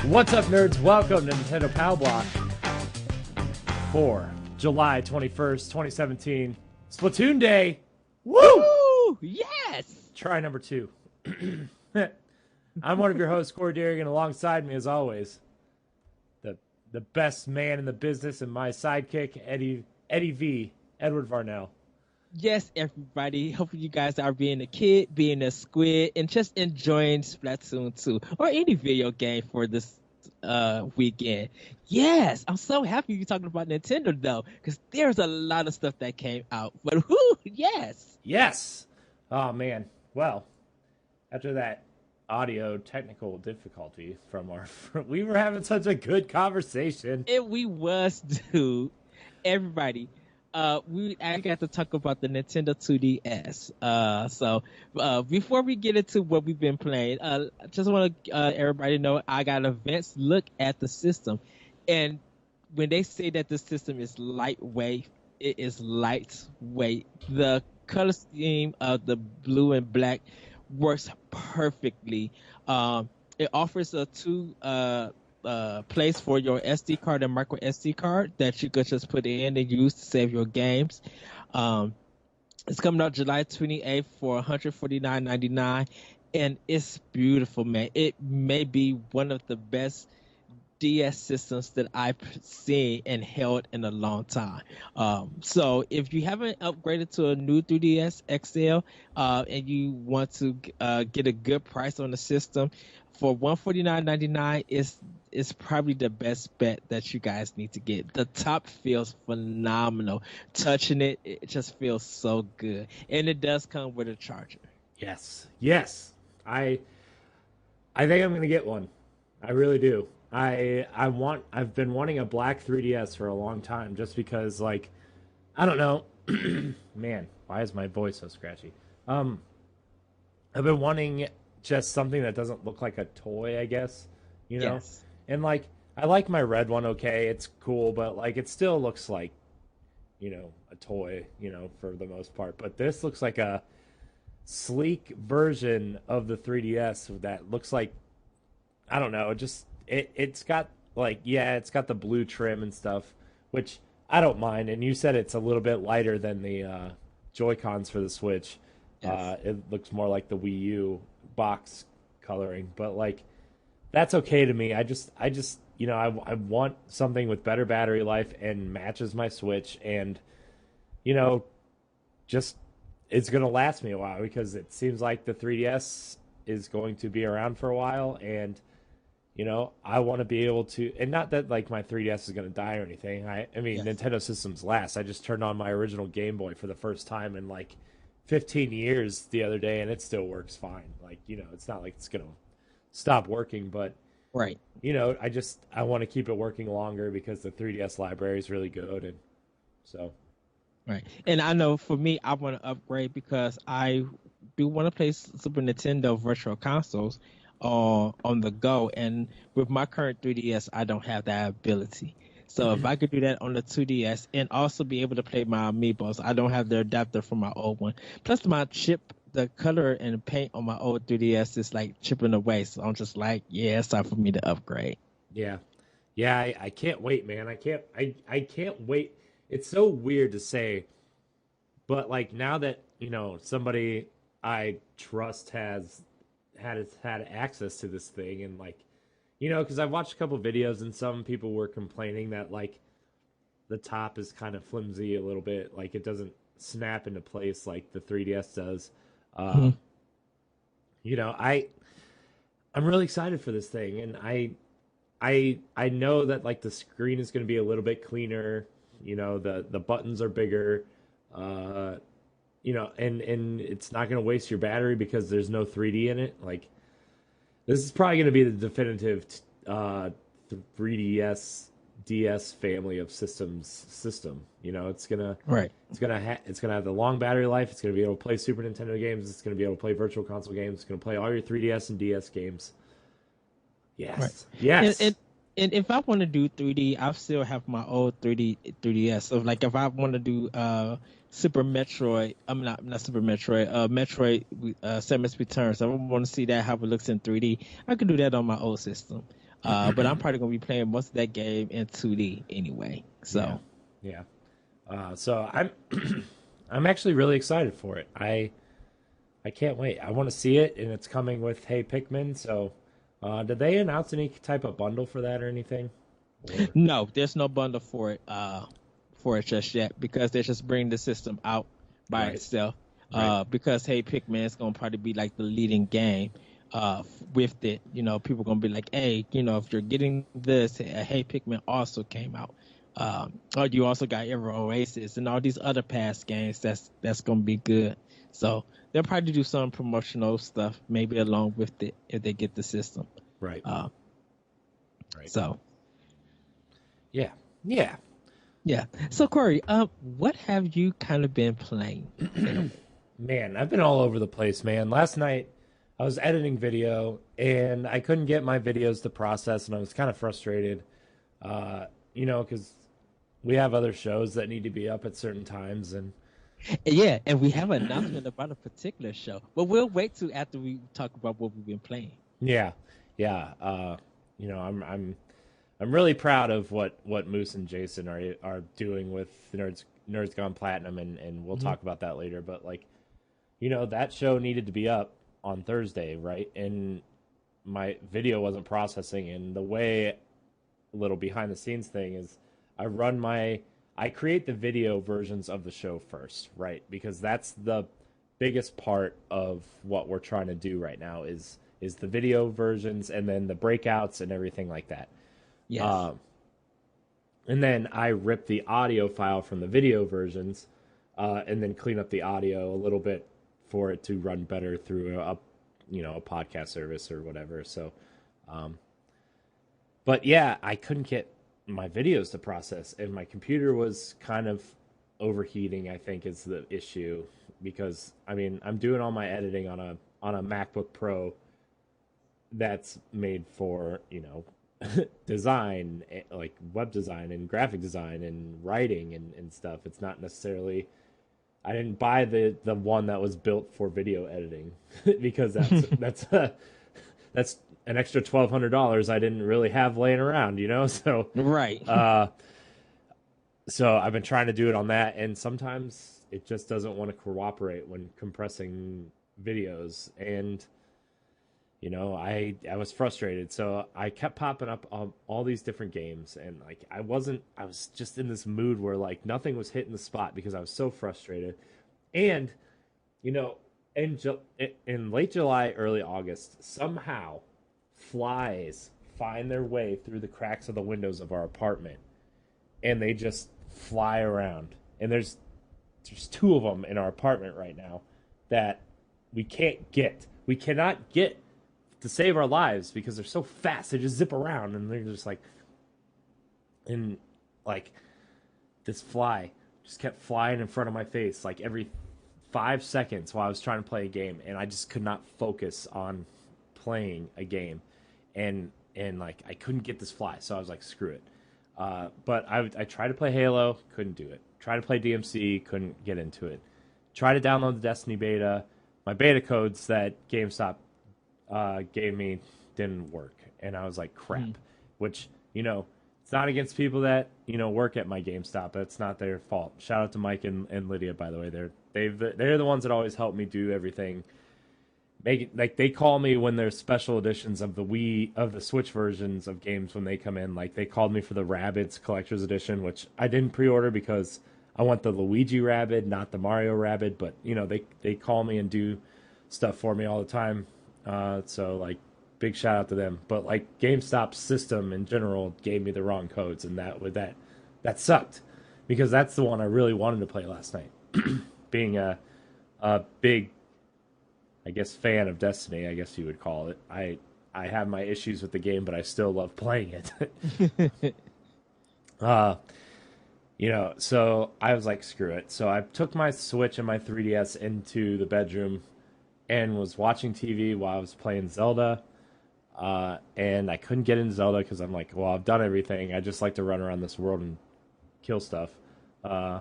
What's up, nerds? Welcome to Nintendo Pow Block for July 21st, 2017. Splatoon Day! Woo! Woo! Yes! Try number 2. I'm one of your hosts, Corey Derrick, and alongside me, as always, the best man in the business and my sidekick, Eddie V, Edward Varnell. Yes, everybody. Hopefully you guys are being a kid, being a squid, and just enjoying Splatoon 2 or any video game for this weekend. Yes, I'm so happy you're talking about Nintendo, though, because there's a lot of stuff that came out. But whoo, yes! Yes! Oh, man. Well, after that audio technical difficulty from we were having such a good conversation. We was, dude. Everybody. I got to talk about the Nintendo 2DS. So before we get into what we've been playing, I just want to everybody know I got a advanced look at the system, and when they say that the system is lightweight, it is lightweight. The color scheme of the blue and black works perfectly. It offers a two place for your SD card and micro SD card that you could just put in and use to save your games. It's coming out July 28th for $149.99, and it's beautiful, man. It may be one of the best DS systems that I've seen and held in a long time. So if you haven't upgraded to a new 3DS XL and you want to get a good price on the system, for $149.99 is probably the best bet that you guys need to get. The top feels phenomenal. Touching it, it just feels so good. And it does come with a charger. Yes. I think I'm going to get one. I really do. I've been wanting a black 3DS for a long time just because, like, I don't know. Man, why is my voice so scratchy? I've been wanting just something that doesn't look like a toy, I guess, you know? Yes. And, like, I like my red one, okay, it's cool, but, like, it still looks like, you know, a toy, you know, for the most part. But this looks like a sleek version of the 3DS that looks like, I don't know, it's got, like, yeah, it's got the blue trim and stuff, which I don't mind. And you said it's a little bit lighter than the Joy-Cons for the Switch. Yes. It looks more like the Wii U box coloring, but, like, that's okay to me. I just you know, I want something with better battery life and matches my Switch, and, you know, just it's going to last me a while because it seems like the 3DS is going to be around for a while, and, you know, I want to be able to, and not that, like, my 3DS is going to die or anything. I mean, Yes. Nintendo systems last. I just turned on my original Game Boy for the first time in, like, 15 years the other day, and it still works fine. Like, you know, it's not like it's going to stop working, but, Right. you know, I want to keep it working longer because the 3DS library is really good, and so. Right. And I know for me, I want to upgrade because I do want to play Super Nintendo Virtual Consoles on the go. And with my current 3DS, I don't have that ability. So if I could do that on the 2DS and also be able to play my Amiibos, I don't have the adapter for my old one. Plus my chip, the color and paint on my old 3DS is like chipping away. So I'm just like, yeah, it's time for me to upgrade. Yeah. I can't wait, man. I can't wait. It's so weird to say, but, like, now that, you know, somebody I trust has had access to this thing, and, like, you know, because I've watched a couple videos and some people were complaining that, like, the top is kind of flimsy a little bit, like it doesn't snap into place like the 3DS does. You know, I'm really excited for this thing, and I know that, like, the screen is going to be a little bit cleaner. You know, the buttons are bigger. You know, and it's not going to waste your battery because there's no 3D in it. Like, this is probably going to be the definitive 3DS DS family of system. You know, it's gonna have the long battery life. It's gonna be able to play Super Nintendo games. It's gonna be able to play Virtual Console games. It's gonna play all your 3DS and DS games. Yes, Right. yes. And if I want to do 3D, I still have my old 3DS. So, like, if I want to do Super Metroid, I'm not Super Metroid, Metroid Samus Returns. I want to see that how it looks in 3D. I could do that on my old system. But I'm probably gonna be playing most of that game in 2D anyway. Yeah, So yeah. So I'm I'm actually really excited for it. I can't wait. I want to see it, and it's coming with Hey Pikmin. So, did they announce any type of bundle for that or anything? Or no, there's no bundle for it just yet because they're just bringing the system out by right, itself. right, Because Hey Pikmin is gonna probably be like the leading game. With it, people gonna be like, hey, if you're getting this, Hey Pikmin also came out. Or you also got Ever Oasis and all these other past games. That's gonna be good. So they'll probably do some promotional stuff, maybe along with it if they get the system. right, Uh, right. so Yeah, yeah. yeah. So Corey, what have you kind of been playing in a way? Man, I've been all over the place, man. Last night I was editing video and I couldn't get my videos to process, and I was kind of frustrated. Because we have other shows that need to be up at certain times, and Yeah, and we have an announcement about a particular show, but we'll wait till after we talk about what we've been playing. yeah, yeah. I'm really proud of what Moose and Jason are doing with Nerds Gone Platinum, and we'll Hmm. talk about that later. But like, that show needed to be up on Thursday, right? And my video wasn't processing, and the way, little behind the scenes thing is, I run my I create the video versions of the show first, right? Because that's the biggest part of what we're trying to do right now is the video versions and then the breakouts and everything like that. Yes. Um, and then I rip the audio file from the video versions, and then clean up the audio a little bit for it to run better through a podcast service or whatever. So, um, but yeah, I couldn't get my videos to process, and my computer was kind of overheating. I think is the issue because I mean I'm doing all my editing on a MacBook Pro that's made for design, like web design and graphic design and writing and stuff. It's not necessarily, I didn't buy the one that was built for video editing because that's an extra $1,200 I didn't really have laying around. So Right. uh so I've been trying to do it on that, and sometimes it just doesn't want to cooperate when compressing videos. And I was frustrated, so I kept popping up all these different games, and like I was just in this mood where like nothing was hitting the spot because I was so frustrated. And you know, in late July, early August, somehow flies find their way through the cracks of the windows of our apartment, and they just fly around. And there's two of them in our apartment right now that we cannot get to save our lives because they're so fast. They just zip around, and they're just like, and like this fly just kept flying in front of my face like every 5 seconds while I was trying to play a game, and I just could not focus on playing a game, and like I couldn't get this fly, so I was like, screw it. But I tried to play Halo, couldn't do it. Tried to play DMC, couldn't get into it. Tried to download the Destiny beta. My beta codes that GameStop gave me didn't work, and I was like, crap. Mm. Which it's not against people that work at my GameStop. It's not their fault. Shout out to Mike and Lydia, by the way. They're the ones that always help me do everything. Make it like they call me when there's special editions of the Switch versions of games when they come in. Like they called me for the Rabbids Collector's Edition, which I didn't pre-order because I want the Luigi Rabbid, not the Mario Rabbid. But they call me and do stuff for me all the time. So like big shout out to them. But like GameStop's system in general gave me the wrong codes, and that sucked because that's the one I really wanted to play last night. Being a big, I guess, fan of Destiny, I guess you would call it. I have my issues with the game, but I still love playing it. uh, so I was like, screw it. So I took my Switch and my 3DS into the bedroom and was watching TV while I was playing Zelda. And I couldn't get into Zelda because I'm like, well, I've done everything. I just like to run around this world and kill stuff. Uh,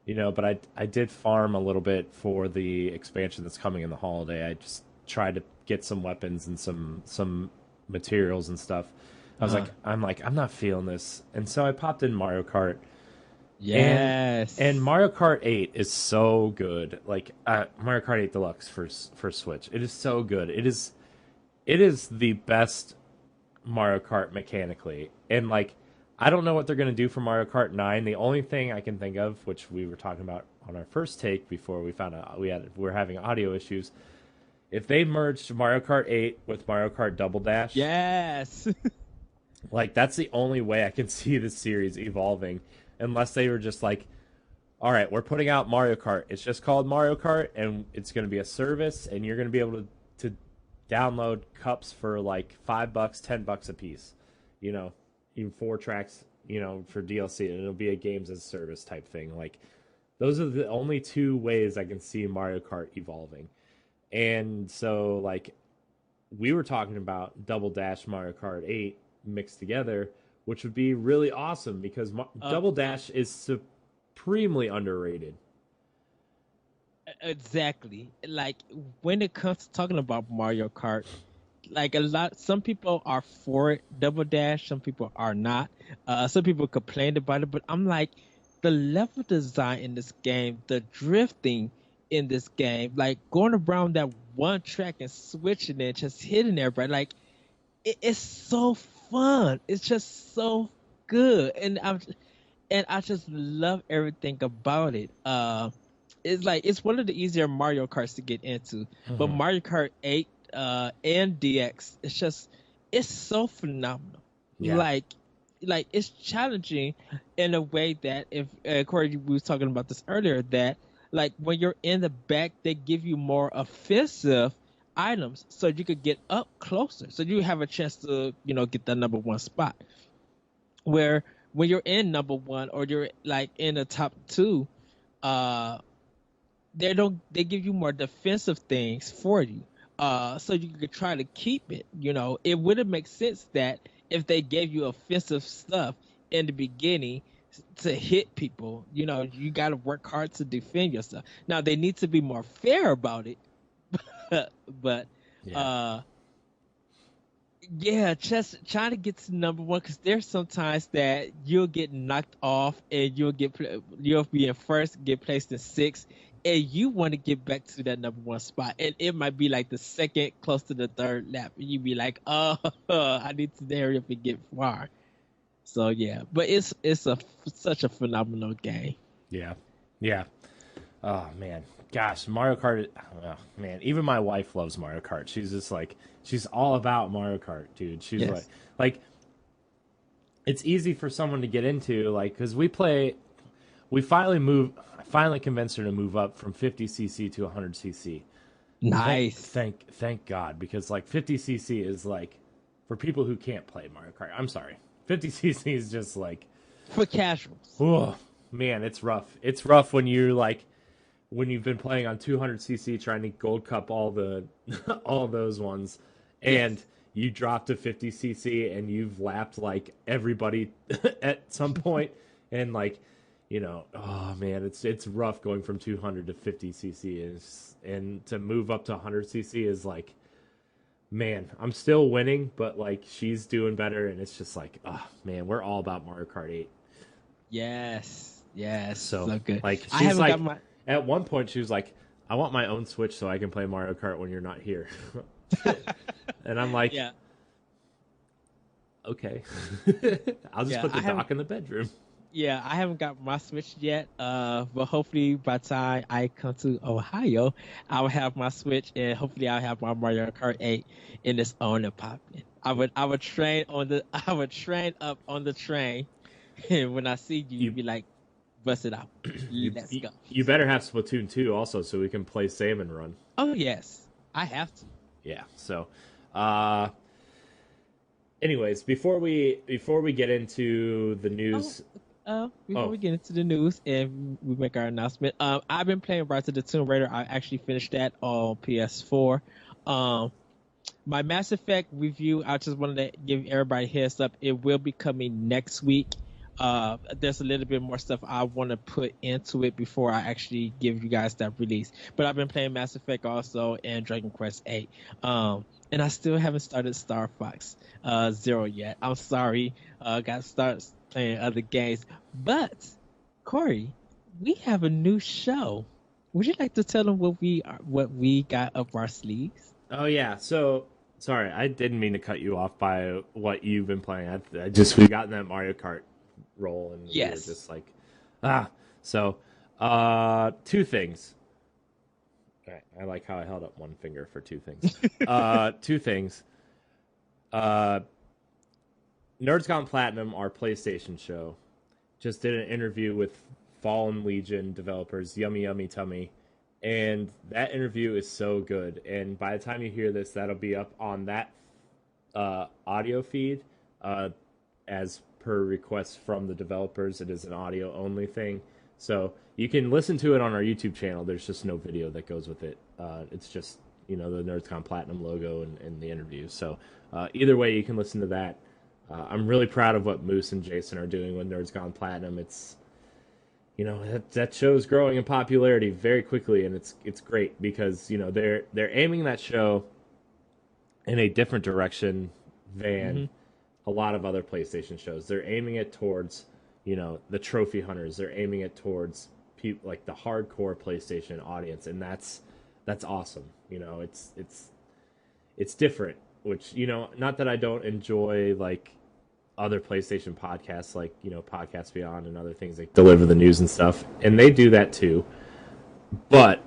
but I did farm a little bit for the expansion that's coming in the holiday. I just tried to get some weapons and some materials and stuff. I'm not feeling this, and so I popped in Mario Kart. Yes. And Mario Kart 8 is so good. Like Mario Kart 8 Deluxe for Switch. It is so good. It is the best Mario Kart mechanically. And like I don't know what they're going to do for Mario Kart 9. The only thing I can think of, which we were talking about on our first take before we found out we were having audio issues, if they merged Mario Kart 8 with Mario Kart Double Dash, Yes. like that's the only way I can see this series evolving, unless they were just like, all right, we're putting out Mario Kart. It's just called Mario Kart, and it's going to be a service, and you're going to be able to download cups for like $5, $10 a piece. You know, even 4 tracks. You know, for DLC, and it'll be a games as a service type thing. Like, those are the only 2 ways I can see Mario Kart evolving. And so, like, we were talking about Double Dash Mario Kart 8 mixed together, which would be really awesome because Double Dash is supremely underrated. Exactly. Like when it comes to talking about Mario Kart, like some people are for it, Double Dash, some people are not. Some people complained about it, but I'm like, the level design in this game, the drifting in this game, like going around that one track and switching it, just hitting everybody, like it's so fun. It's just so good, and I just love everything about it. It's like it's one of the easier Mario Karts to get into, but Mario Kart 8 and DX, it's so phenomenal. Yeah. Like it's challenging in a way that if Corey, we was talking about this earlier, that like when you're in the back, they give you more offensive items so you could get up closer, so you have a chance to get the number 1 spot. Where when you're in number 1 or you're like in the top 2, they give you more defensive things for you, so you could try to keep it. It wouldn't make sense that if they gave you offensive stuff in the beginning to hit people, you got to work hard to defend yourself. Now they need to be more fair about it, but just trying to get to number 1, because there's sometimes that you'll get knocked off and you'll be in first, get placed in 6th, and you want to get back to that number 1 spot, and it might be like the second, close to the 3rd lap, and you be like, oh, I need to hurry up and get far. So yeah, but it's such a phenomenal game. Yeah. Oh man, gosh, Mario Kart. Oh, man, even my wife loves Mario Kart. She's just like, she's all about Mario Kart, dude. She's like, it's easy for someone to get into, like, because I finally convinced her to move up from 50cc to 100cc. Nice. Thank God, because like 50cc is like for people who can't play Mario Kart. I'm sorry, 50cc is just like for casuals. Oh man, it's rough. It's rough when you're like, when you've been playing on 200cc trying to gold cup all the all those ones, and you drop to 50cc and you've lapped like everybody at some point, and like, oh man, it's rough going from 200 to 50cc, and to move up to 100cc is like, man, I'm still winning, but like she's doing better, and it's just like, oh man, we're all about Mario Kart 8. Yes. So good. Like she's like, at one point she was like, I want my own Switch so I can play Mario Kart when you're not here. And I'm like, yeah, okay. I'll just put the dock in the bedroom. Yeah, I haven't got my Switch yet, but hopefully by the time I come to Ohio, I will have my Switch, and hopefully I'll have my Mario Kart 8 in its own and popping. I would train up on the train, and when I see you'd be like, bust it out. Let's go. You better have Splatoon 2 also, so we can play Salmon Run. Oh yes, I have to. Yeah. So, anyways, before we get into the news. Before we get into the news and we make our announcement, I've been playing Rise of the Tomb Raider. I actually finished that on PS4. My Mass Effect review, I just wanted to give everybody a heads up. It will be coming next week. there's a little bit more stuff I want to put into it before I actually give you guys that release. But I've been playing Mass Effect also and Dragon Quest 8. And I still haven't started Star Fox Zero yet. I'm sorry. Got to start playing other games. But Corey, we have a new show. Would you like to tell them what we got up our sleeves? Oh yeah. So sorry, I didn't mean to cut you off by what you've been playing. I just we got in that Mario Kart roll and we were Yes. just like, ah. So, two things. All right, I like how I held up one finger for two things. Two things. Uh, Nerds Gone Platinum, our PlayStation show, just did an interview with Fallen Legion developers, Yummy Yummy Tummy, and that interview is so good. And by the time you hear this, that'll be up on that audio feed as per request from the developers. It is an audio only thing, so you can listen to it on our YouTube channel. There's just no video that goes with it. It's just the NerdsCon Platinum logo and the interview. So either way, you can listen to that. I'm really proud of what Moose and Jason are doing with Nerds Gone Platinum. It's that show's growing in popularity very quickly, and it's great because they're aiming that show in a different direction than a lot of other PlayStation shows. They're aiming it towards the trophy hunters. They're aiming it towards people like the hardcore PlayStation audience, and that's awesome. It's different. Which not that I don't enjoy like other PlayStation podcasts, like Podcast Beyond and other things that deliver the news and stuff, and they do that too. But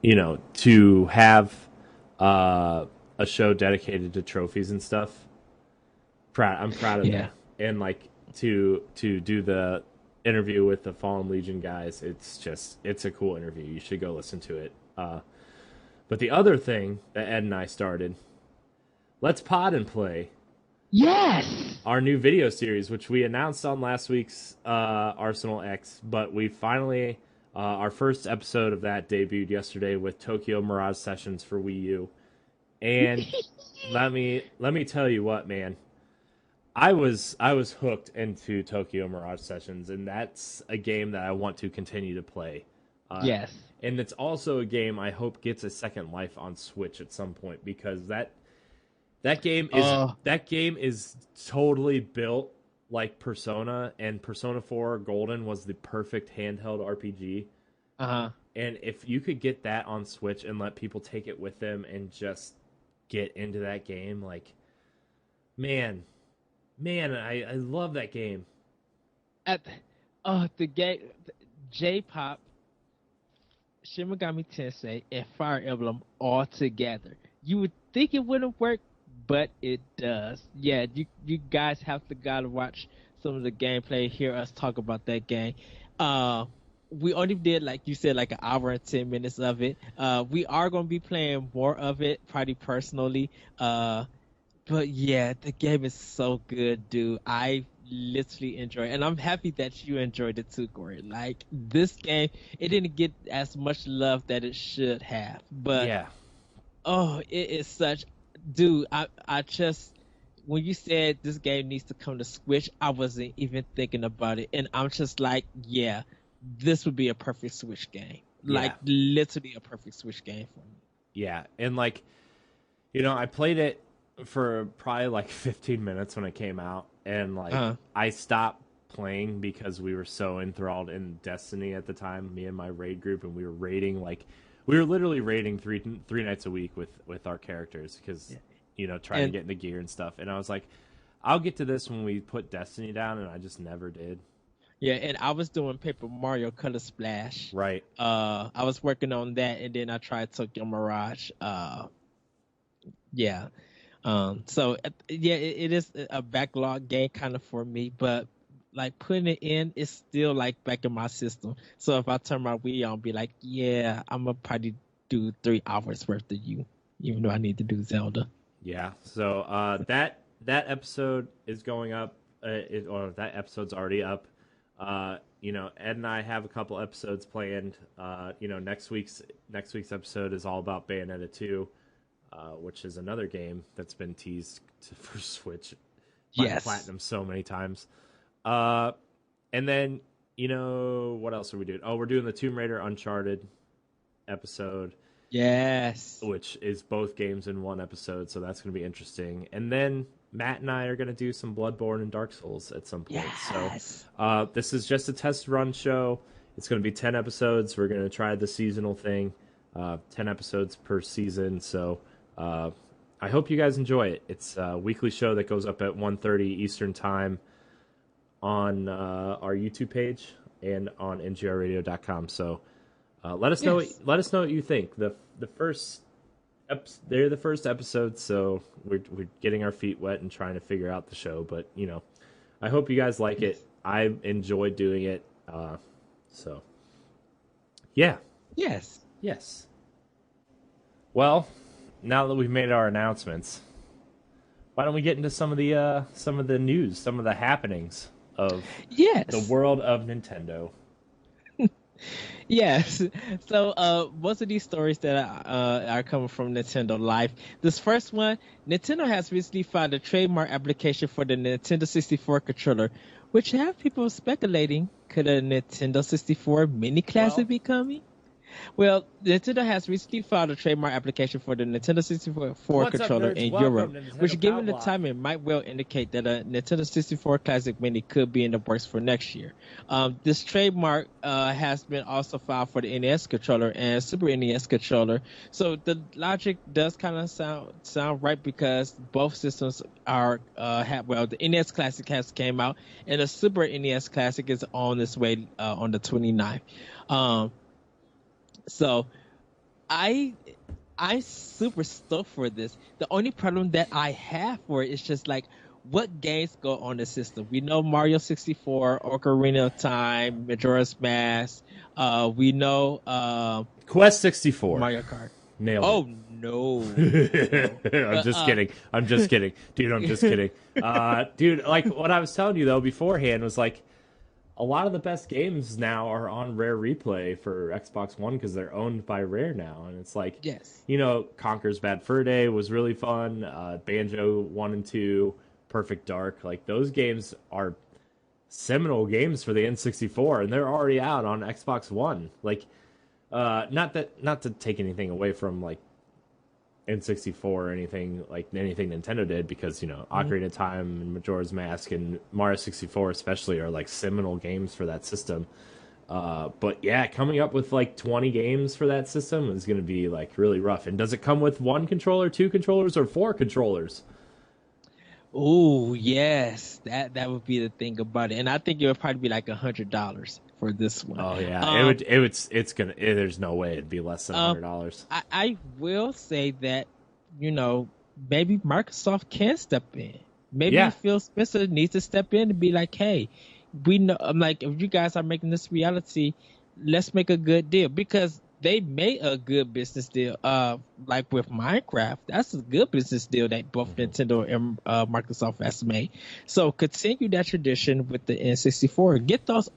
to have a show dedicated to trophies and stuff, I'm proud of that. And like to do the interview with the Fallen Legion guys, it's a cool interview. You should go listen to it. But the other thing that Ed and I started, Let's Pod and Play. Yes! Our new video series, which we announced on last week's Arsenal X, but we finally, our first episode of that debuted yesterday with Tokyo Mirage Sessions for Wii U. And let me tell you what, man. I was hooked into Tokyo Mirage Sessions, and that's a game that I want to continue to play. Yes. And it's also a game I hope gets a second life on Switch at some point, because that game is totally built like Persona, and Persona 4 Golden was the perfect handheld RPG. Uh-huh. And if you could get that on Switch and let people take it with them and just get into that game, like, man, I love that game. The game, J-Pop, Shin Megami Tensei, and Fire Emblem all together. You would think it wouldn't work, but it does. Yeah, you guys gotta watch some of the gameplay, hear us talk about that game. We only did, like you said, like an hour and 10 minutes of it. We are gonna be playing more of it, probably personally. But yeah, the game is so good, dude. I literally enjoy it, and I'm happy that you enjoyed it too, Corey. Like, this game, it didn't get as much love that it should have, but Yeah. oh, it is such, dude. I just, when you said this game needs to come to Switch, I wasn't even thinking about it, and I'm just like, yeah, this would be a perfect Switch game. Like, literally a perfect Switch game for me. Yeah, and like, I played it for probably like 15 minutes when it came out, and like I stopped playing because we were so enthralled in Destiny at the time, me and my raid group, and we were raiding, like, we were literally raiding three nights a week with our characters because trying to get into gear and stuff. And I was like, I'll get to this when we put Destiny down, and I just never did. Yeah, and I was doing Paper Mario Color Splash. Right. I was working on that, and then I tried Tokyo Mirage. Yeah. So yeah, it is a backlog game kind of for me, but like putting it in, it's still like back in my system. So if I turn my Wii on, be like, yeah, I'm gonna probably do 3 hours worth of you, even though I need to do Zelda. Yeah. So that episode is going up, or that episode's already up. Ed and I have a couple episodes planned. Next week's episode is all about Bayonetta 2. Which is another game that's been teased for Switch by Platinum so many times. Uh, and then what else are we doing? Oh, we're doing the Tomb Raider Uncharted episode, Yes. which is both games in one episode, so that's going to be interesting. And then Matt and I are going to do some Bloodborne and Dark Souls at some point. Yes. So this is just a test run show. It's going to be 10 episodes. We're going to try the seasonal thing, 10 episodes per season. So I hope you guys enjoy it. It's a weekly show that goes up at 1:30 Eastern Time on our YouTube page and on ngrradio.com. So let us know. Yes. Let us know what you think. They're the first episode, so we're getting our feet wet and trying to figure out the show. But I hope you guys like it. I enjoyed doing it. So yeah, Yes. yes. Well, now that we've made our announcements, why don't we get into some of the news, some of the happenings of Yes. the world of Nintendo? Yes. So, most of these stories that are coming from Nintendo Life. This first one, Nintendo has recently filed a trademark application for the Nintendo 64 controller, which have people speculating could a Nintendo 64 mini classic be coming? Well, Nintendo has recently filed a trademark application for the Nintendo 64 What's up, controller nerds? in Welcome Europe, to Nintendo which, given the Power Block. timing, might well indicate that a Nintendo 64 Classic Mini could be in the works for next year. This trademark has been also filed for the NES controller and Super NES controller, so the logic does kind of sound right because both systems are the NES Classic has came out and the Super NES Classic is on its way on the 29th. So I'm super stoked for this. The only problem that I have for it is just like what games go on the system. We know Mario 64, Ocarina of Time, Majora's Mask. We know Quest 64. Mario Kart. Nailed Oh no. it. I'm just kidding. I'm just kidding. Dude, I'm just kidding. Dude, like what I was telling you though beforehand was like a lot of the best games now are on Rare Replay for Xbox One because they're owned by Rare now, and it's like, Yes. Conker's Bad Fur Day was really fun. Banjo 1 and 2, Perfect Dark, like those games are seminal games for the N64, and they're already out on Xbox One. Like, not to take anything away from like N64 or anything Nintendo did, because Ocarina of Time and Majora's Mask and Mario 64 especially are like seminal games for that system. But yeah, coming up with like 20 games for that system is going to be like really rough. And does it come with one controller, two controllers, or four controllers? Oh yes, that would be the thing about it, and I think it would probably be like $100 for this one. Oh yeah, there's no way it'd be less than $100. I will say that, maybe Microsoft can step in. Maybe Phil Spencer needs to step in and be like, hey, we know, I'm like, if you guys are making this reality, let's make a good deal, because they made a good business deal. Like with Minecraft, that's a good business deal that both Nintendo and Microsoft has made. So continue that tradition with the N64. Get those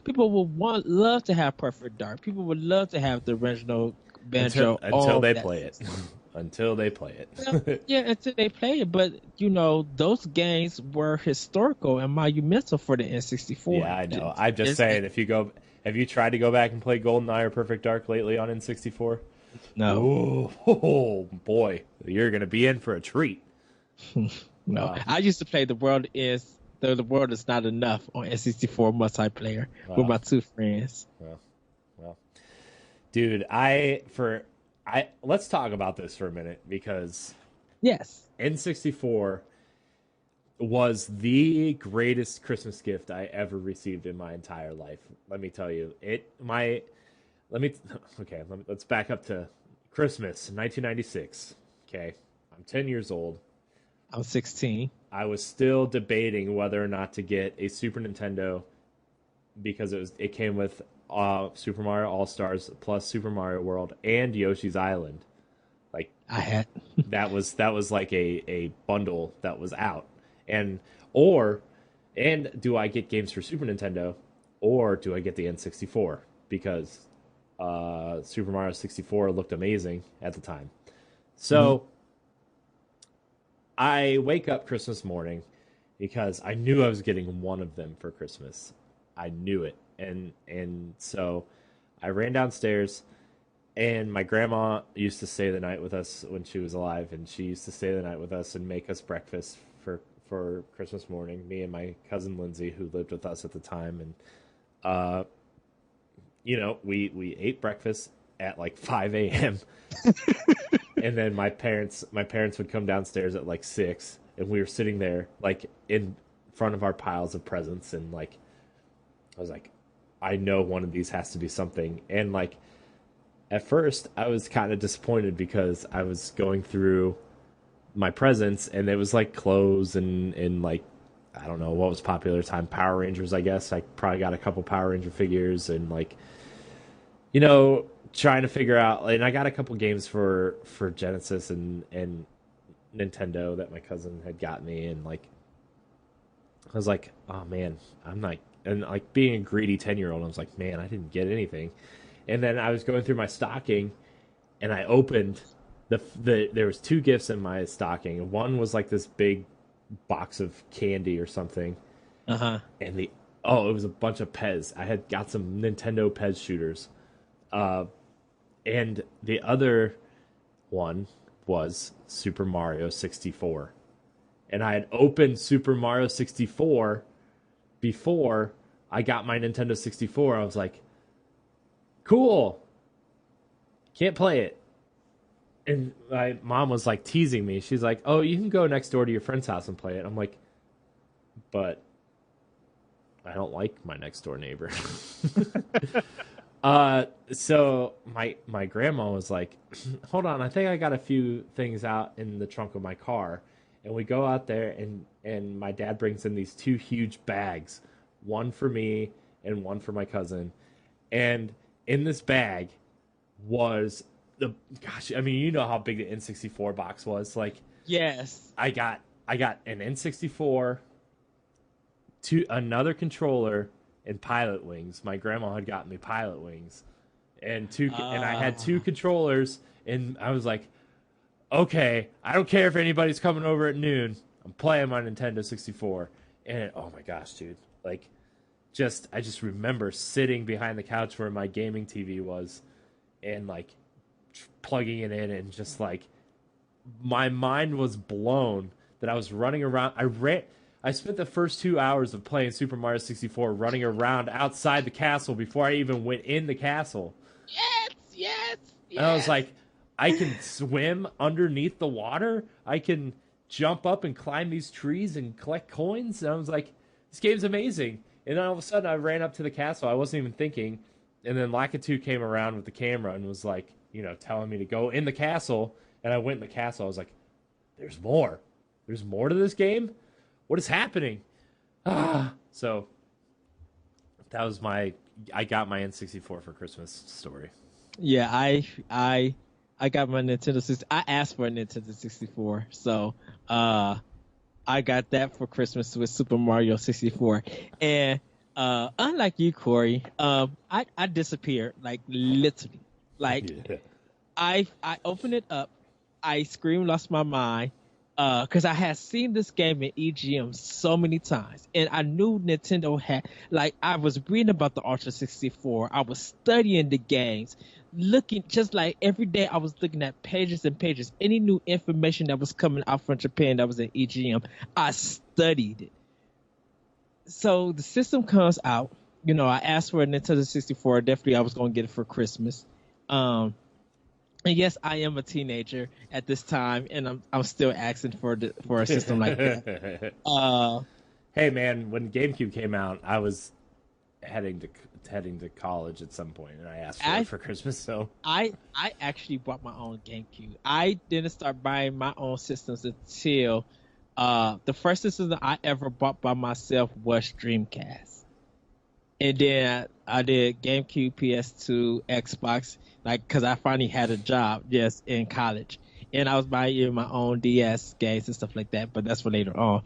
people will love to have Perfect Dark. People would love to have the original Banjo until they play it. Until they play it. Yeah, until they play it. But those games were historical and monumental for the N64. Yeah, I know. I'm just saying, have you tried to go back and play GoldenEye or Perfect Dark lately on N64? No. Oh boy, you're gonna be in for a treat. No, I used to play The World Is Not Enough on N64 multiplayer with my two friends. Well, dude, let's talk about this for a minute, because yes, N64 was the greatest Christmas gift I ever received in my entire life. Let me tell you, let's back up to Christmas 1996. Okay, I'm 10 years old. I'm 16. I was still debating whether or not to get a Super Nintendo, because it came with Super Mario All-Stars plus Super Mario World and Yoshi's Island. Like, I had that was like a bundle that was out. And do I get games for Super Nintendo, or do I get the N64? Because Super Mario 64 looked amazing at the time. So I wake up Christmas morning, because I knew I was getting one of them for Christmas. I knew it. And so I ran downstairs, and my grandma used to stay the night with us when she was alive, and she used to stay the night with us and make us breakfast for Christmas morning. Me and my cousin Lindsay, who lived with us at the time, and uh, we ate breakfast at like 5 a.m. and then my parents would come downstairs at like 6, and we were sitting there like in front of our piles of presents, and like I was like, I know one of these has to be something. And like at first I was kind of disappointed because I was going through my presents, and it was like clothes and like I don't know what was popular at the time, Power Rangers, I guess. I probably got a couple Power Ranger figures, and like trying to figure out, and I got a couple games for Genesis and Nintendo that my cousin had got me, and like I was like, oh man, I'm like, and like being a greedy 10-year-old, I was like, man, I didn't get anything. And then I was going through my stocking, and I opened there was two gifts in my stocking. One was like this big box of candy or something, and it was a bunch of Pez. I had got some Nintendo Pez shooters, uh, and the other one was Super Mario 64. And I had opened Super Mario 64 before I got my Nintendo 64. I was like, cool. Can't play it. And my mom was like teasing me. She's like, oh, you can go next door to your friend's house and play it. I'm like, but I don't like my next door neighbor. So my grandma was like, hold on, I think I got a few things out in the trunk of my car. And we go out there, and my dad brings in these two huge bags, one for me and one for my cousin. And in this bag was I mean, you know how big the N64 box was. Like, Yes. I got an N64, another controller, and Pilot Wings. My grandma had gotten me Pilot Wings, and I had two controllers, and I was like, okay, I don't care if anybody's coming over at noon. I'm playing my Nintendo 64. And oh my gosh, dude. Like I just remember sitting behind the couch where my gaming TV was, and like plugging it in, and just like my mind was blown that I was running around. I spent the first 2 hours of playing Super Mario 64 running around outside the castle before I even went in the castle. Yes, yes, And I was yes. like, I can swim underneath the water. I can jump up and climb these trees and collect coins. And I was like, this game's amazing. And then all of a sudden, I ran up to the castle. I wasn't even thinking. And then Lakitu came around with the camera and was like, telling me to go in the castle. And I went in the castle. I was like, there's more. There's more to this game? What is happening? So that was I got my N64 for Christmas story. Yeah, I got my Nintendo 60. I asked for a Nintendo 64, so I got that for Christmas with Super Mario 64. And unlike you, Corey, I disappeared, like literally. Like Yeah. I opened it up, I screamed, lost my mind, because I had seen this game in EGM so many times, and I knew Nintendo had, like, I was reading about the Ultra 64, I was studying the games, looking, just like every day I was looking at pages and pages, any new information that was coming out from Japan that was in EGM, I studied it. So the system comes out, I asked for a Nintendo 64, definitely I was going to get it for Christmas. And yes, I am a teenager at this time, and I'm still asking for a system like that. Hey man, when GameCube came out, I was heading to college at some point, and I asked for it for Christmas. So I actually bought my own GameCube. I didn't start buying my own systems until the first system that I ever bought by myself was Dreamcast, and then I did GameCube, PS2, Xbox. Like, because I finally had a job just in college, and I was buying my own DS games and stuff like that, but that's for later on.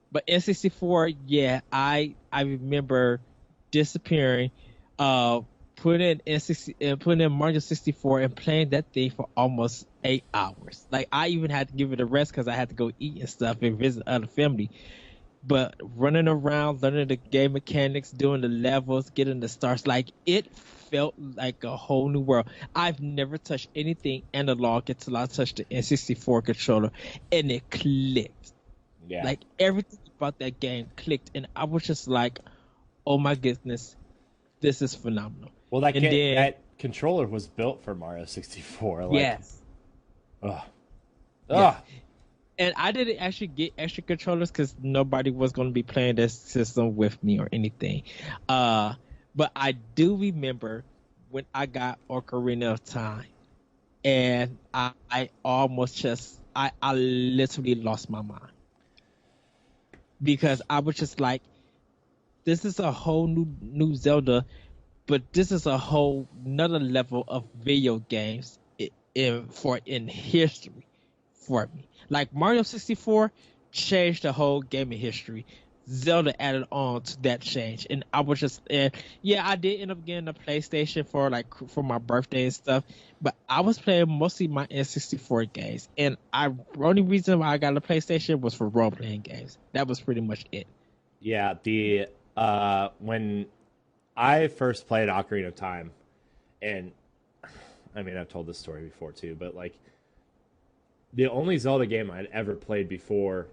But N64, yeah, I remember disappearing. putting in Mario 64 and playing that thing for almost 8 hours. Like I even had to give it a rest because I had to go eat and stuff and visit other family. But running around, learning the game mechanics, doing the levels, getting the stars, like it felt like a whole new world. I've never touched anything analog until I touched the N64 controller, and it clicked. Yeah. Like everything about that game clicked, and I was just like, "Oh my goodness, this is phenomenal." Well, And then that controller was built for Mario 64. Like, yes, ugh. yeah. Ugh. And I didn't actually get extra controllers because nobody was going to be playing this system with me or anything. But I do remember when I got Ocarina of Time, and I almost just I literally lost my mind because I was just like, this is a whole new Zelda, but this is a whole another level of video games in history for me. Like Mario 64 changed the whole gaming history. Zelda added on to that change, and I was just and yeah, I did end up getting a PlayStation for my birthday and stuff, but I was playing mostly my N64 games, and the only reason why I got a PlayStation was for role playing games. That was pretty much it. Yeah, the when I first played Ocarina of Time, and I mean I've told this story before too, but like the only Zelda game I'd ever played before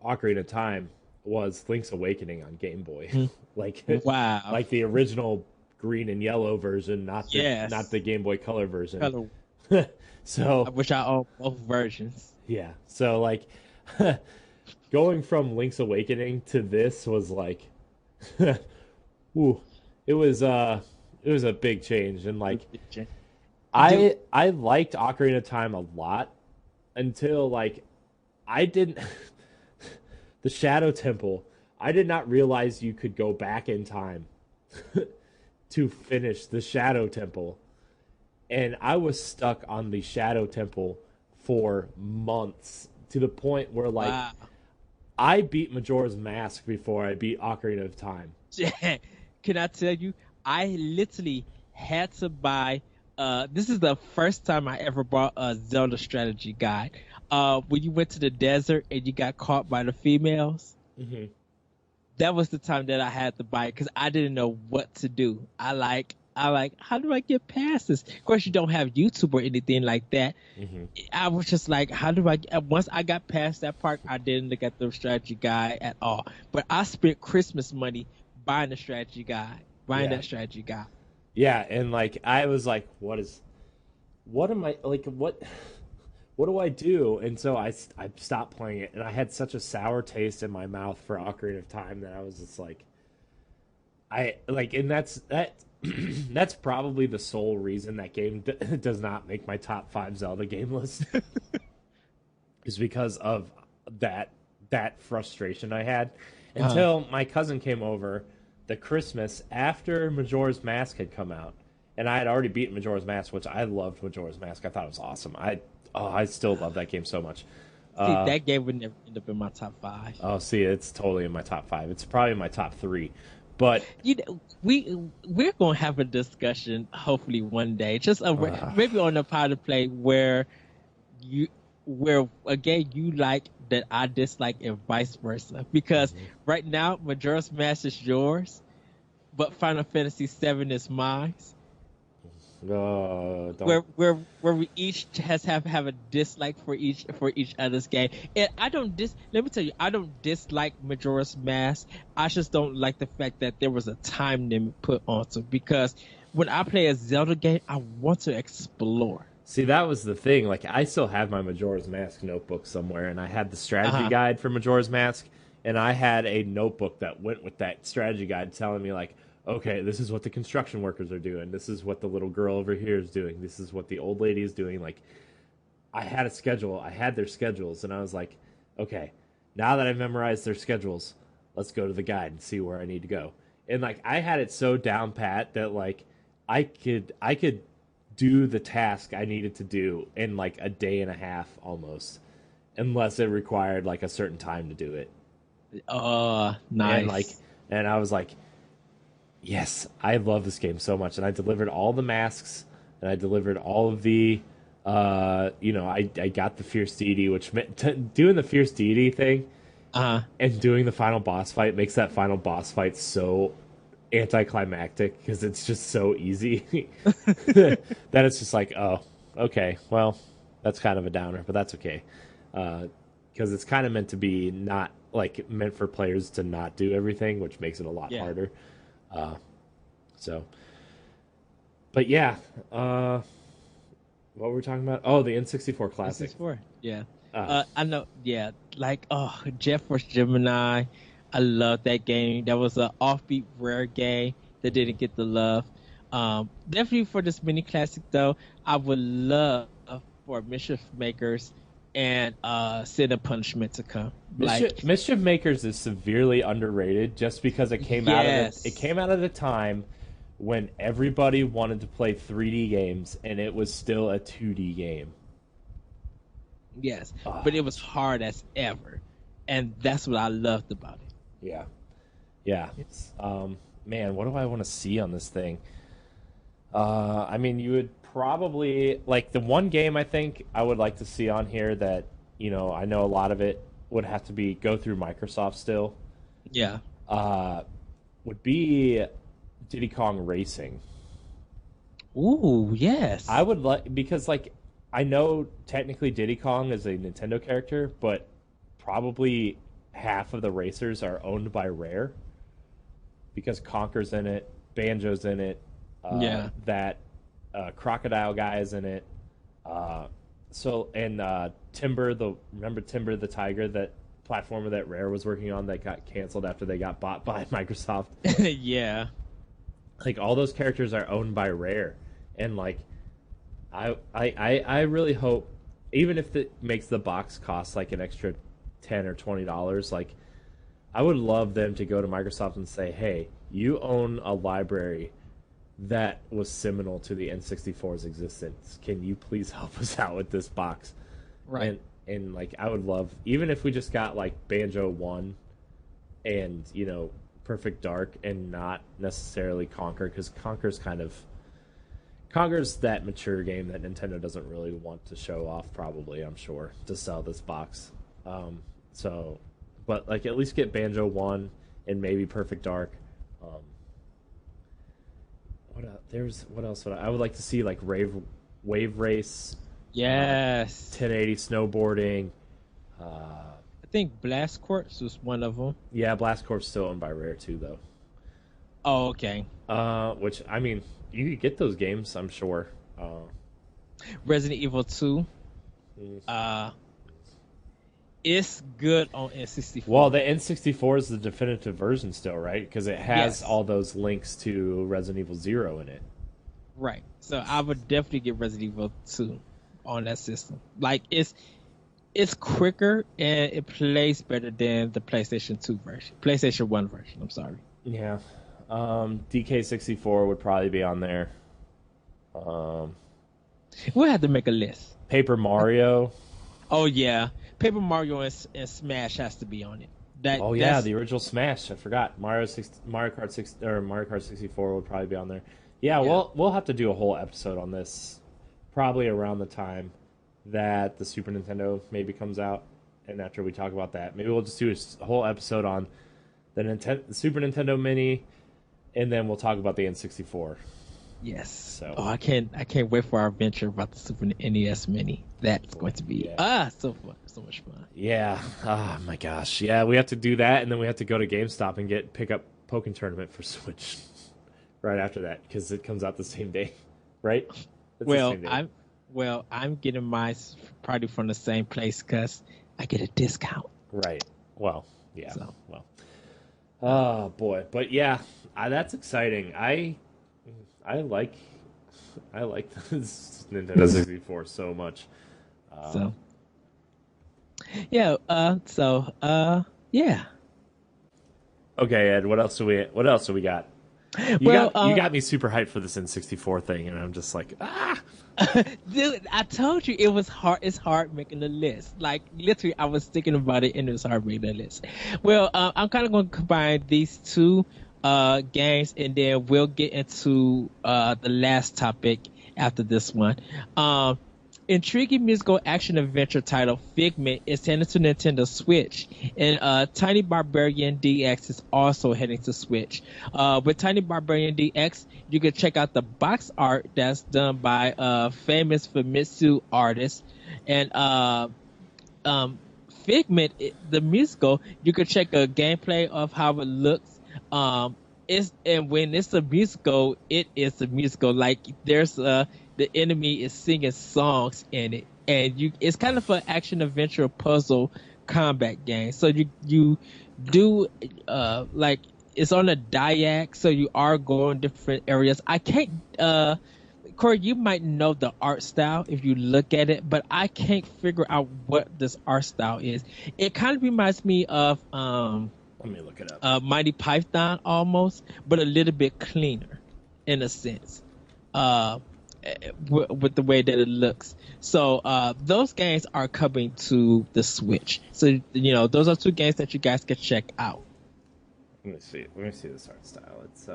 Ocarina of Time was Link's Awakening on Game Boy. like Wow. like the original green and yellow version, Yes. not the Game Boy Color version. Color. I So wish I owned both versions. yeah. So like going from Link's Awakening to this was like ooh, it was a big change, and like I liked Ocarina of Time a lot until like I didn't the Shadow Temple. I did not realize you could go back in time to finish the Shadow Temple, and I was stuck on the Shadow Temple for months to the point where like Wow. I beat Majora's Mask before I beat Ocarina of Time. Can I tell you? I literally had to buy. This is the first time I ever bought a Zelda strategy guide. When you went to the desert and you got caught by the females, Mm-hmm. that was the time that I had to buy it because I didn't know what to do. I like, how do I get past this? Of course, you don't have YouTube or anything like that. Mm-hmm. I was just like, how do I? Once I got past that part, I didn't look at the strategy guide at all. But I spent Christmas money buying the strategy guide, buying Yeah. that strategy guide. Yeah, and like I was like, what am I like? What do I do? And so I stopped playing it, and I had such a sour taste in my mouth for Ocarina of Time that I was just like, I like, and that that's probably the sole reason that game does not make my top 5 Zelda game list is because of that frustration I had until my cousin came over the Christmas after Majora's Mask had come out, and I had already beaten Majora's Mask, which I loved Majora's Mask. I thought it was awesome. I still love that game so much. See, that game would never end up in my top five. Oh, see, it's totally in my top 5. It's probably in my top 3. But You know, we're gonna have a discussion hopefully one day, just maybe on the Power Play you where again you like that I dislike and vice versa. Because right now Majora's Mask is yours, but Final Fantasy VII is mine. don't. Where we each have a dislike for each other's game. And let me tell you, I don't dislike Majora's Mask. I just don't like the fact that there was a time limit put onto it, because when I play a Zelda game, I want to explore. See, that was the thing. Like, I still have my Majora's Mask notebook somewhere, and I had the strategy guide for Majora's Mask, and I had a notebook that went with that strategy guide telling me, like, okay, this is what the construction workers are doing. This is what the little girl over here is doing. This is what the old lady is doing. Like, I had a schedule. I had their schedules, and I was like, okay, now that I've memorized their schedules, let's go to the guide and see where I need to go. And, like, I had it so down pat that, like, I could do the task I needed to do in like a day and a half almost, unless it required like a certain time to do it. Nice. And I was like, Yes, I love this game so much, and I delivered all the masks, and I delivered all of the, I got the Fierce Deity, which meant doing the Fierce Deity thing Uh, and doing the final boss fight makes that final boss fight so anticlimactic because it's just so easy that it's just like, oh, okay, well, that's kind of a downer, but that's okay, because it's kind of meant to be not like meant for players to not do everything, which makes it a lot yeah. harder. Uh, so, but yeah, what were we talking about? Oh, the N64 Classic. N64. Yeah. Uh, I know. Yeah. Like, oh, Jet Force Gemini. I love that game. That was an offbeat rare game that didn't get the love. Definitely for this mini classic though, I would love for Mischief Makers and Sin and Punishment to come. Like, Mischief Makers is severely underrated just because it came out of yes. it came out at a time when everybody wanted to play 3D games and it was still a 2D game. Yes. Ah, But it was hard as ever. And that's what I loved about it. yeah. Yeah. Man, what do I want to see on this thing? I mean, you would probably like the one game I think I would like to see on here that, I know a lot of it would have to be go through Microsoft still. Yeah. Would be Diddy Kong Racing. Ooh, yes. I would like because like I know technically Diddy Kong is a Nintendo character, but probably half of the racers are owned by Rare because Conker's in it, Banjo's in it, Yeah. that Crocodile guy is in it. Timber, remember Timber the Tiger, that platformer that Rare was working on that got canceled after they got bought by Microsoft. Yeah. Like all those characters are owned by Rare, and like I really hope, even if it makes the box cost like an extra $10 or $20, like I would love them to go to Microsoft and say, hey, you own a library that was seminal to the N64's existence. Can you please help us out with this box? Right. And like I would love, even if we just got like Banjo 1 and Perfect Dark and not necessarily Conquer, because Conker's that mature game that Nintendo doesn't really want to show off, probably, I'm sure, to sell this box. But like at least get Banjo 1 and maybe Perfect Dark. What else would I would like to see, like Wave Race, Yes. 1080 snowboarding. I think Blast Corps was one of them. Yeah, Blast Corps still owned by Rare too, though. Oh, okay. Which I mean, you could get those games, I'm sure. Resident Evil 2. It's good on N64. Well, the N64 is the definitive version still, right? Because it has Yes. all those links to Resident Evil 0 in it. Right. So I would definitely get Resident Evil 2 on that system. Like it's quicker and it plays better than the PlayStation 2 version. PlayStation 1 version, I'm sorry. Yeah. DK64 would probably be on there. We'll have to make a list. Paper Mario. Oh yeah. Paper Mario and Smash has to be on it. The original Smash. I forgot. Mario Kart 64 would probably be on there. Yeah, Yeah. we'll have to do a whole episode on this, probably around the time that the Super Nintendo maybe comes out, and after we talk about that, maybe we'll just do a whole episode on the Super Nintendo Mini, and then we'll talk about the N64. Yes. So. Oh, I can't wait for our adventure about the Super NES Mini. That's going to be so fun, so much fun. Yeah. Oh my gosh. Yeah, we have to do that, and then we have to go to GameStop and pick up Pokken Tournament for Switch right after that because it comes out the same day, right? It's the same day. I'm getting mine probably from the same place because I get a discount. Right. Well, yeah. So. Well. Oh boy, but yeah, that's exciting. I like this Nintendo 64 so much. Yeah. Okay, Ed. What else do we got? You got me super hyped for this N64 thing, and I'm just like, Dude, I told you it was hard. It's hard making the list. Like literally, I was thinking about it, and it was hard making the list. Well, I'm kind of going to combine these two games, and then we'll get into the last topic after this one. Intriguing musical action adventure title Figment is heading to Nintendo Switch, and Tiny Barbarian DX is also heading to Switch. With Tiny Barbarian DX, you can check out the box art that's done by famous Famitsu artists, and Figment, the musical, you can check a gameplay of how it looks. And when it's a musical, it is a musical. Like there's the enemy is singing songs in it, and it's kind of an action adventure puzzle combat game. So you do like it's on a diag, so you are going different areas. I can't Corey, you might know the art style if you look at it, but I can't figure out what this art style is. It kind of reminds me of let me look it up. Mighty Python almost, but a little bit cleaner in a sense. With the way that it looks. So those games are coming to the Switch. So those are two games that you guys can check out. Let me see this art style. It's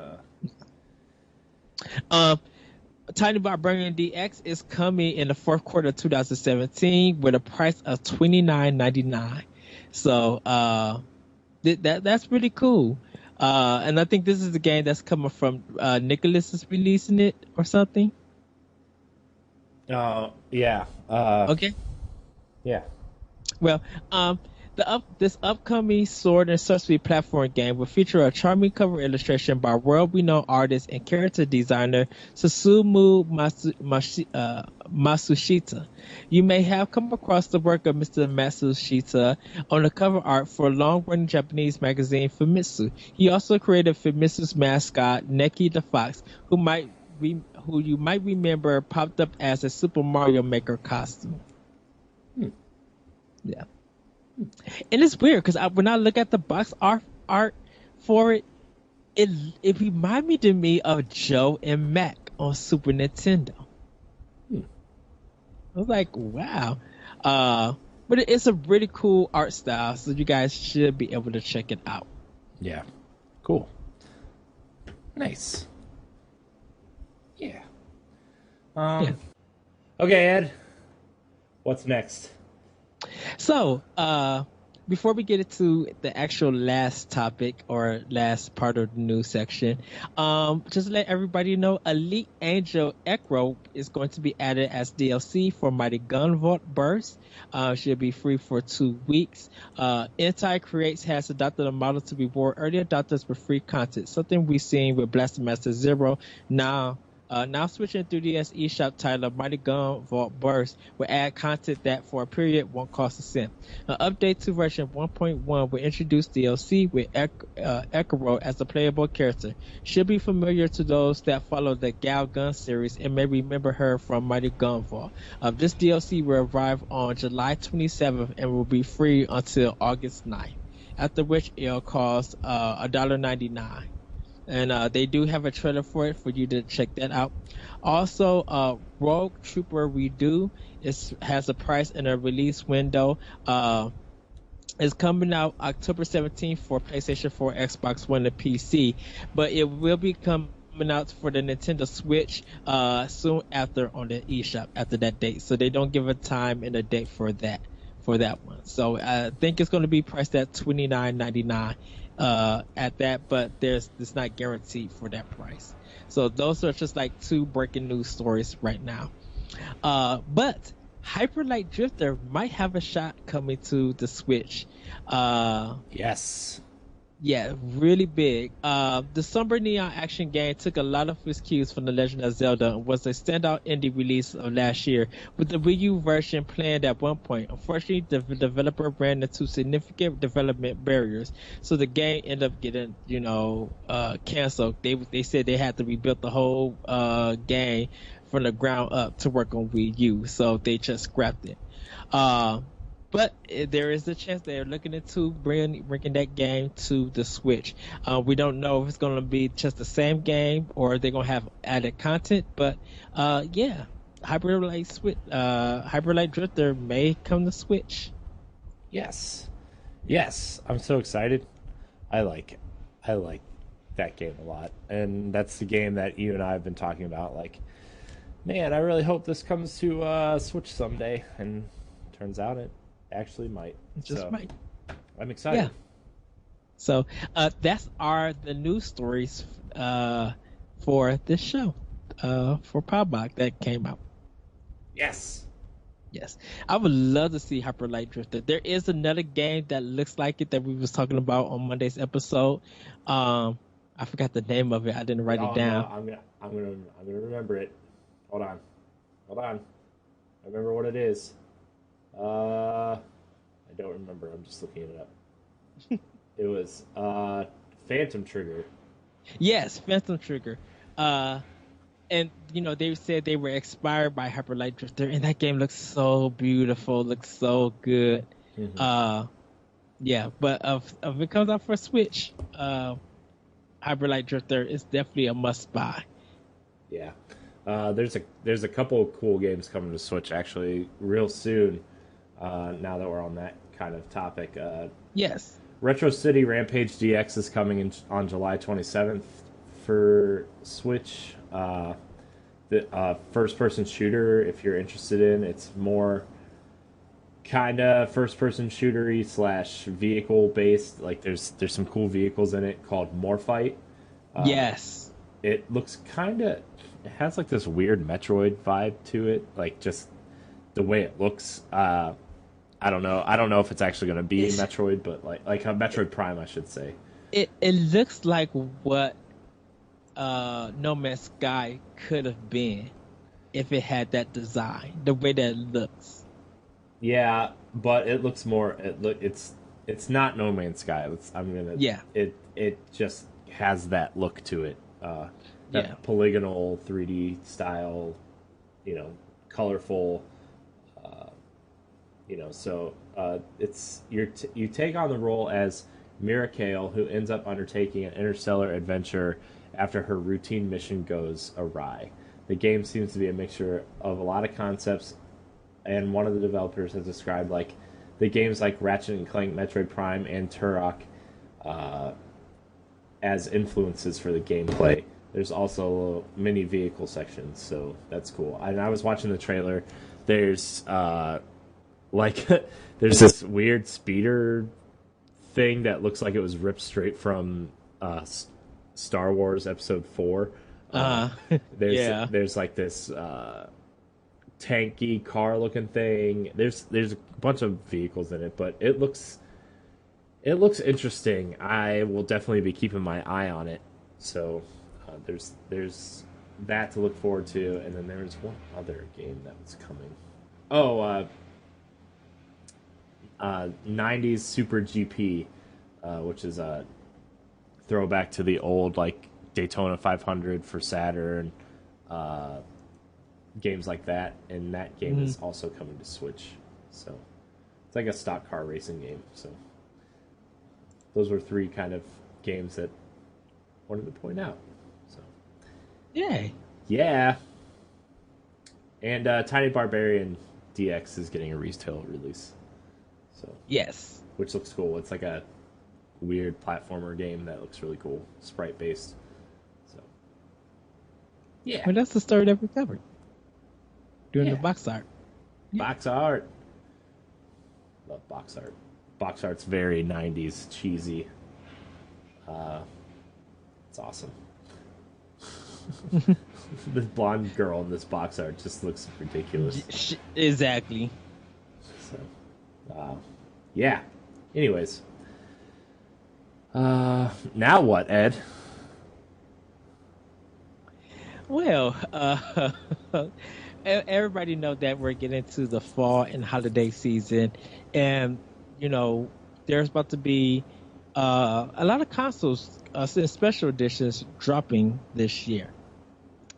Tiny Barbarian DX is coming in the fourth quarter of 2017 with a price of $29.99. So that's pretty cool. And I think this is the game that's coming from Nicholas is releasing it or something. Yeah. Okay. Yeah. Well, this upcoming sword and sorcery platform game will feature a charming cover illustration by world-renowned artist and character designer Susumu Matsushita. You may have come across the work of Mr. Matsushita on the cover art for a long-running Japanese magazine Famitsu. He also created Famitsu's mascot Neki the Fox, who you might remember popped up as a Super Mario Maker costume. Yeah. And it's weird because when I look at the box art for it, it reminded me of Joe and Mac on Super Nintendo. I was like, wow. But it's a really cool art style, so you guys should be able to check it out. Yeah. Cool. Nice. Yeah. Okay, Ed. What's next? So, before we get into the actual last topic or last part of the news section, just to let everybody know, Elite Angel Ekro is going to be added as DLC for Mighty Gun Vault Burst. Should be free for 2 weeks. Entire Creates has adopted a model to reward early adopters with free content, something we've seen with Blaster Master Zero. Now switching 3DS eShop title Mighty Gun Vault Burst will add content that for a period won't cost a cent. An update to version 1.1 will introduce DLC with Ekaro as a playable character. Should be familiar to those that follow the Gal Gun series and may remember her from Mighty Gun Vault. This DLC will arrive on July 27th and will be free until August 9th, after which it'll cost $1.99. And they do have a trailer for it for you to check that out. Also, Rogue Trooper Redo has a price and a release window. It's coming out October 17th for PlayStation 4, Xbox One, and PC. But it will be coming out for the Nintendo Switch soon after on the eShop after that date. So they don't give a time and a date for that one. So I think it's going to be priced at $29.99. At that, but it's not guaranteed for that price. So those are just like two breaking news stories right now. But Hyper Light Drifter might have a shot coming to the Switch. Yes. Yeah, really big. The Somber Neon action game took a lot of its cues from The Legend of Zelda and was a standout indie release of last year, with the Wii U version planned at one point. Unfortunately, the developer ran into significant development barriers, so the game ended up getting, canceled. They said they had to rebuild the whole game from the ground up to work on Wii U, so they just scrapped it. But there is a chance they're looking into bringing that game to the Switch. We don't know if it's going to be just the same game or they're going to have added content. But yeah, Hyper Light Drifter may come to Switch. Yes, I'm so excited. I like that game a lot, and that's the game that you and I have been talking about. Like, man, I really hope this comes to Switch someday, and turns out it actually might. Just So might. I'm excited. Yeah. So that's the news stories for this show for Podbach that came out. Yes. Yes, I would love to see Hyper Light Drifter. There is another game that looks like it that we was talking about on Monday's episode. I forgot the name of it. I didn't write it No, down. I'm gonna remember it. Hold on. I remember what it is. I don't remember. I'm just looking it up. It was Phantom Trigger. Yes, Phantom Trigger. And they said they were inspired by Hyper Light Drifter, and that game looks so beautiful, looks so good. Mm-hmm. Yeah, but if it comes out for Switch, Hyper Light Drifter is definitely a must buy. Yeah. There's a couple of cool games coming to Switch actually real soon. Now that we're on that kind of topic, Yes. Retro City Rampage DX is coming on July 27th for Switch. The first-person shooter, if you're interested in, it's more kind of first-person shootery / vehicle based. Like there's some cool vehicles in it called Morphite. Yes. It looks it has like this weird Metroid vibe to it, like just the way it looks. I don't know if it's actually going to be Metroid, but like a Metroid Prime, I should say. It looks like what No Man's Sky could have been if it had that design, the way that it looks. Yeah, but it looks more. It's not No Man's Sky. Yeah. It just has that look to it. That Yeah. polygonal 3D style, colorful. So it's you take on the role as Mira Kale, who ends up undertaking an interstellar adventure after her routine mission goes awry. The game seems to be a mixture of a lot of concepts, and one of the developers has described like the games like Ratchet and Clank, Metroid Prime, and Turok as influences for the gameplay. There's also mini vehicle sections, so that's cool. And I was watching the trailer. There's like there's this weird speeder thing that looks like it was ripped straight from Star Wars Episode 4. There's like this tanky car looking thing. There's a bunch of vehicles in it, but it looks interesting. I will definitely be keeping my eye on it. So there's that to look forward to, and then there's one other game that was coming. Oh, 90s Super GP, which is a throwback to the old like Daytona 500 for Saturn, games like that, and that game is also coming to Switch. So it's like a stock car racing game. So those were three kind of games that I wanted to point out. So Yay. yeah, and Tiny Barbarian DX is getting a retail release. So Yes. which looks cool. It's like a weird platformer game that looks really cool, sprite based. So yeah, Well, that's the story that we covered doing Yeah. the box art. box art. Love box art. Box art's very 90s cheesy. It's awesome. The blonde girl in this box art just looks ridiculous. Exactly. So, yeah. Anyways, now what, Ed? Well, everybody know that we're getting to the fall and holiday season, and there's about to be a lot of consoles, special editions dropping this year.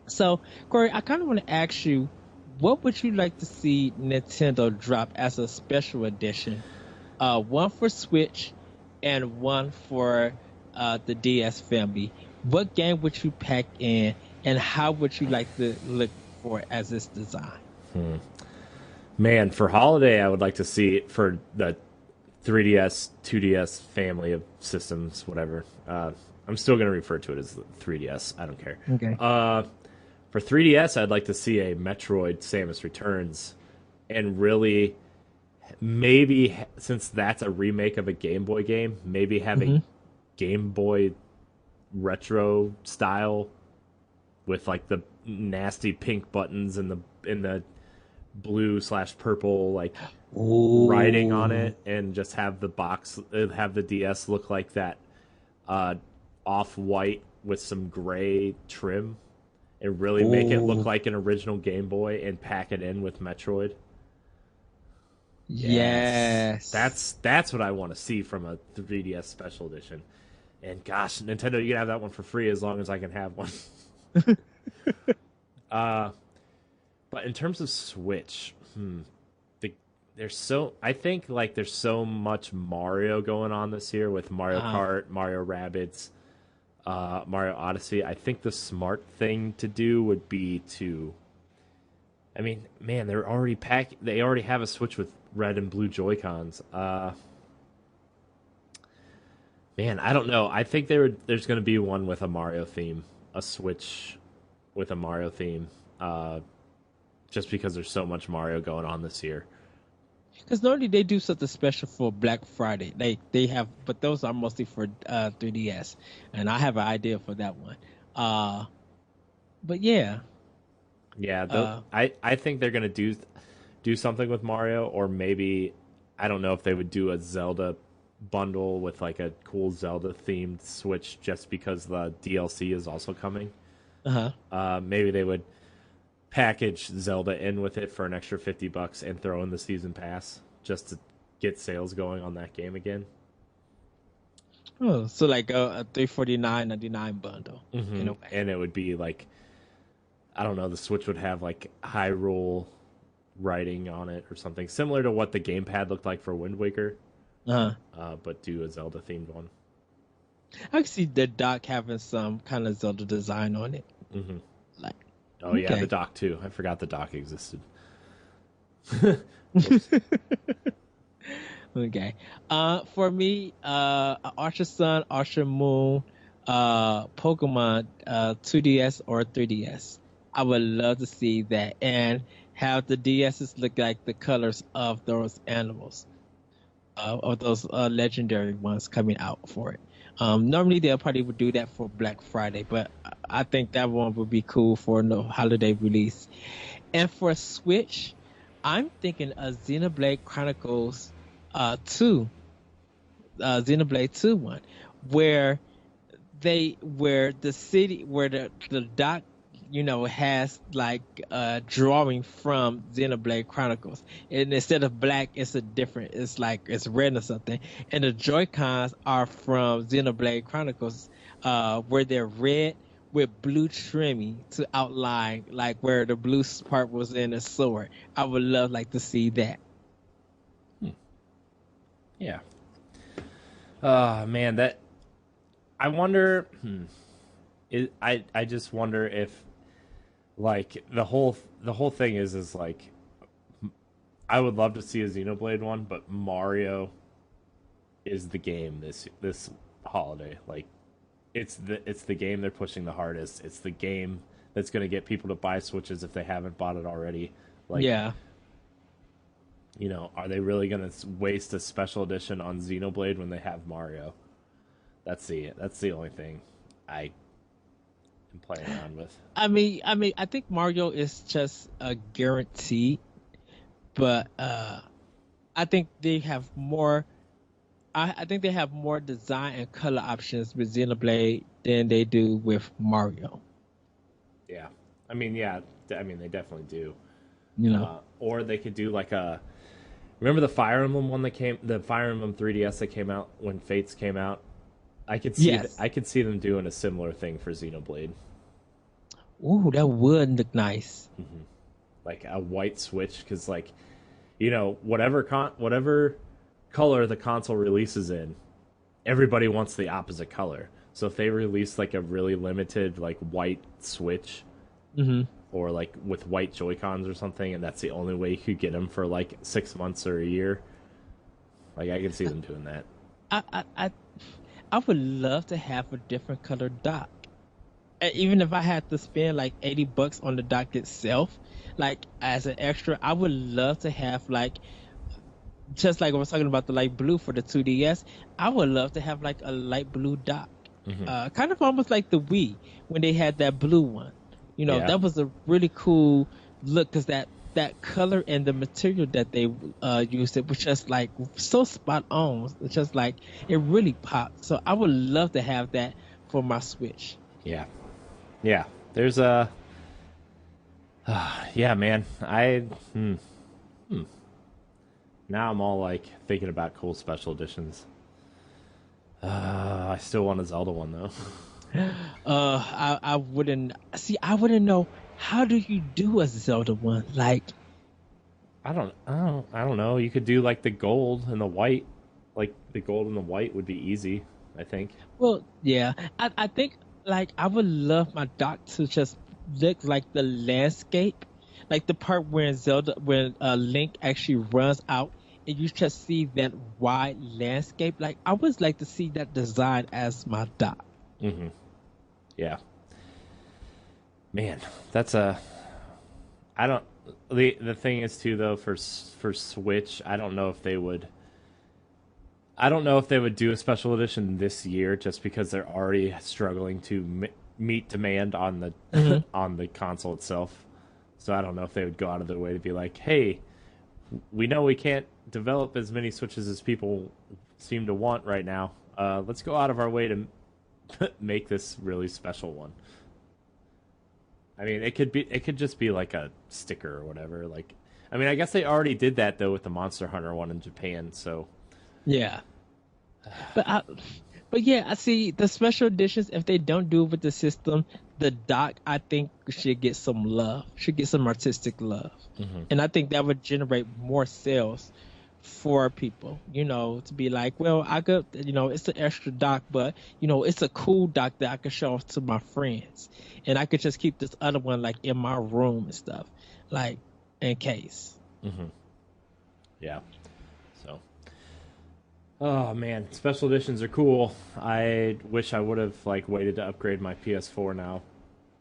So, Corey, I kind of want to ask you, what would you like to see Nintendo drop as a special edition? One for Switch and one for the DS family. What game would you pack in, and how would you like to look for as this design? Man, for holiday, I would like to see it for the 3DS, 2DS family of systems, whatever. I'm I'm still going to refer to it as the 3DS. I don't care. Okay. For 3DS, I'd like to see a Metroid Samus Returns, and really, maybe since that's a remake of a Game Boy game, maybe have a Hmm. Game Boy retro style with like the nasty pink buttons and the blue/purple like writing on Ooh. it, and just have the box have the DS look like that uh, off white with some gray trim, and really make it look Ooh. like an original Game Boy and pack it in with Metroid. Yes, Yes. that's what I want to see from a 3DS Special Edition. And gosh, Nintendo, you can have that one for free as long as I can have one. uh, but in terms of Switch, there's so I think like there's so much Mario going on this year with Mario Uh, Kart, Mario Rabbids, Mario Odyssey. I think the smart thing to do would be to, I mean, man, they're already pack. They already have a Switch with red and blue Joy Cons. Man, I don't know. I think there's going to be one with a Mario theme, a Switch with a Mario theme, just because there's so much Mario going on this year. because normally they do something special for Black Friday. They have, but those are mostly for 3DS, and I have an idea for that one. Uh, but yeah. Yeah, Uh, I think they're going to do something with Mario, or maybe I don't know if they would do a Zelda bundle with like a cool Zelda themed Switch, just because the DLC is also coming. uh-huh. Maybe they would package Zelda in with it for an extra $50 and throw in the season pass just to get sales going on that game again. Oh, so like a 349.99 bundle in a way. And it would be like, I don't know, the Switch would have like Hyrule writing on it or something similar to what the gamepad looked like for Wind Waker, Uh-huh. but do a Zelda themed one. I can see the dock having some kind of Zelda design on it. Hmm. Like, Oh yeah, the okay. dock too. I forgot the dock existed. Okay. For me, Archer Sun, Archer Moon, Pokemon, 2DS or 3DS. I would love to see that and have the DSs look like the colors of those animals, of those legendary ones coming out for it. Normally they'll probably would do that for Black Friday, but I think that one would be cool for no holiday release. And for Switch, I'm thinking a Xenoblade Chronicles 2, Xenoblade 2 one, where where the city, where the doc, has like drawing from Xenoblade Chronicles. And instead of black, it's like it's red or something. And the Joy Cons are from Xenoblade Chronicles, where they're red with blue trimming to outline like where the blue part was in the sword. I would love like to see that. Yeah. Man, that I wonder. I just wonder if like the whole thing is like I would love to see a Xenoblade one, but Mario is the game this holiday. Like it's the game they're pushing the hardest. It's the game that's going to get people to buy Switches if they haven't bought it already. Like, Yeah. are they really going to waste a special edition on Xenoblade when they have Mario? That's the only thing I am playing around with. I think Mario is just a guarantee, but I think they have more. I think they have more design and color options with Xenoblade than they do with Mario. Yeah. I mean, yeah. I mean, they definitely do. You know. Or they could do like a. Remember the Fire Emblem one the Fire Emblem 3DS that came out when Fates came out. Yes. I could see them doing a similar thing for Xenoblade, Ooh, that would look nice. like a white Switch, because like, whatever color the console releases in, everybody wants the opposite color. So if they release like a really limited like white Switch, Hmm. or like with white Joy Cons or something, and that's the only way you could get them for like 6 months or a year. Like I can see them doing that. I I would love to have a different colored dock. Even if I had to spend like $80 on the dock itself, like as an extra, I would love to have like just like I was talking about the light blue for the 2DS. I would love to have like a light blue dock, Hmm. kind of almost like the Wii when they had that blue one. Yeah. That was a really cool look because that color and the material that they used it was just like so spot on. It's just like it really popped. So I would love to have that for my Switch. Yeah. Yeah. There's a yeah, man. Now I'm all like thinking about cool special editions. I still want a Zelda one though. I wouldn't see. I wouldn't know how do you do a Zelda one. Like, I don't know. You could do like the gold and the white. Like the gold and the white would be easy, I think. well, yeah. I think like I would love my dock to just look like the landscape, like the part where Zelda, when Link actually runs out. And you just see that wide landscape. Like I would like to see that design as my dock. Hmm. Yeah, man, that's a. I don't. The thing is too though for Switch, I don't know if they would. I don't know if they would do a special edition this year, just because they're already struggling to meet demand on the Hmm. on the console itself. So I don't know if they would go out of their way to be like, "Hey, we know we can't develop as many Switches as people seem to want right now. Let's go out of our way to make this really special one." I mean, it could just be like a sticker or whatever. Like, I mean, I guess they already did that though with the Monster Hunter one in Japan. So Yeah. But I, but yeah, I see the special editions. If they don't do it with the system, the doc I think should get some love, should get some artistic love, hmm. and I think that would generate more sales for people. To be like, well, I could, it's an extra doc, but it's a cool doc that I could show off to my friends, and I could just keep this other one like in my room and stuff, like in case. Hmm. Yeah. So, oh man, special editions are cool. I wish I would have like waited to upgrade my PS4 now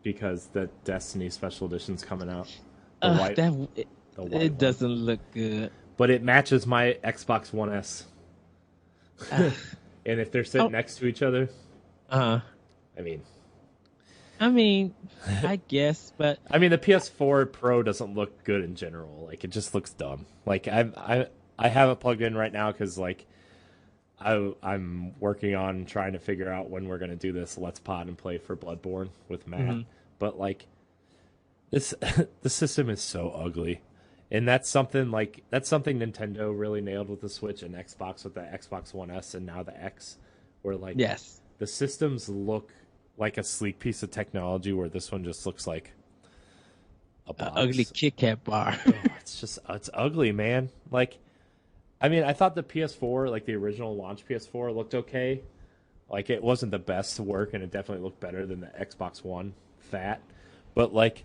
because the Destiny special edition's coming out. The white, That the white it one. doesn't look good. But it matches my Xbox One S. Uh, And if they're sitting oh, next to each other, uh, I mean, I mean, I guess, but I mean the PS4 Pro doesn't look good in general. Like it just looks dumb. Like I have it plugged in right now because like I'm working on trying to figure out when we're gonna do this Let's Pod and play for Bloodborne with Matt. mhm. But like this, the system is so ugly, and that's something Nintendo really nailed with the Switch and Xbox with the Xbox One S and now the X, where like Yes, the systems look like a sleek piece of technology, where this one just looks like a ugly box. Kit Kat bar. Oh, it's ugly, man. Like, I mean, I thought the PS4, like the original launch PS4, looked okay. Like, it wasn't the best to work, and it definitely looked better than the Xbox One Fat. But like,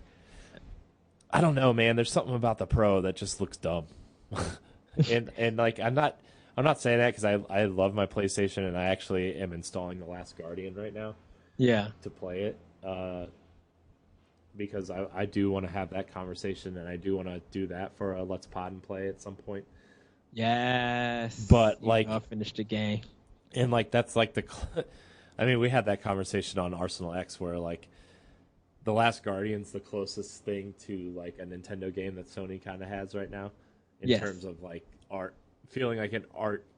I don't know, man. There's something about the Pro that just looks dumb. And like, I'm not saying that because I love my PlayStation, and I actually am installing The Last Guardian right now Yeah. to play it. Because I do want to have that conversation, and I do want to do that for a Let's Pod and play at some point. Yes. But like, I'll finish the game. and like that's like I mean, we had that conversation on Arsenal X where like the Last Guardian's the closest thing to like a Nintendo game that Sony kind of has right now in Yes. terms of like art, feeling like an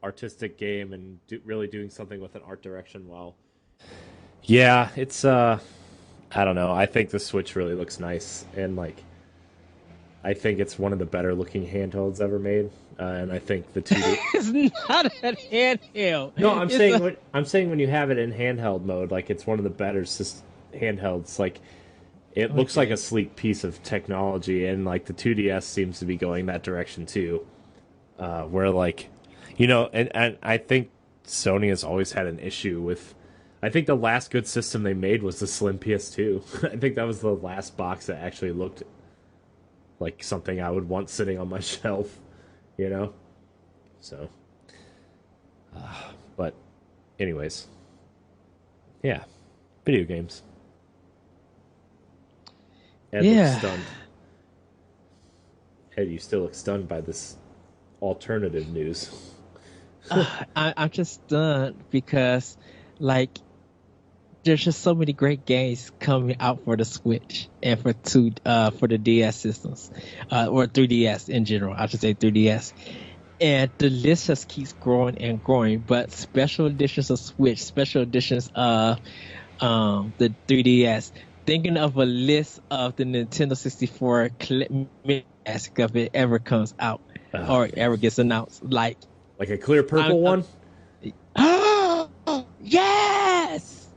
artistic game and really doing something with an art direction. Well, yeah, it's I don't know. I think the Switch really looks nice, and like I think it's one of the better looking handhelds ever made. And I think the 2D. It's not a handheld. No, It's I'm saying when you have it in handheld mode, like it's one of the better handhelds. Like it looks like okay. a sleek piece of technology, and like the 2DS seems to be going that direction too. Where like, and I think Sony has always had an issue with. I think the last good system they made was the Slim PS2. I think that was the last box that actually looked like something I would want sitting on my shelf, you know. So, but anyways, Yeah, video games. Ed looks Yeah. stunned. Ed, you still look stunned by this alternative news. I'm just stunned because, like, there's just so many great games coming out for the Switch and for the DS systems, or 3DS in general. I should say 3DS, and the list just keeps growing and growing. But special editions of Switch, special editions of the 3DS. Thinking of a list of the Nintendo 64 Classic if it ever comes out or ever gets announced, like a clear purple one? Yes.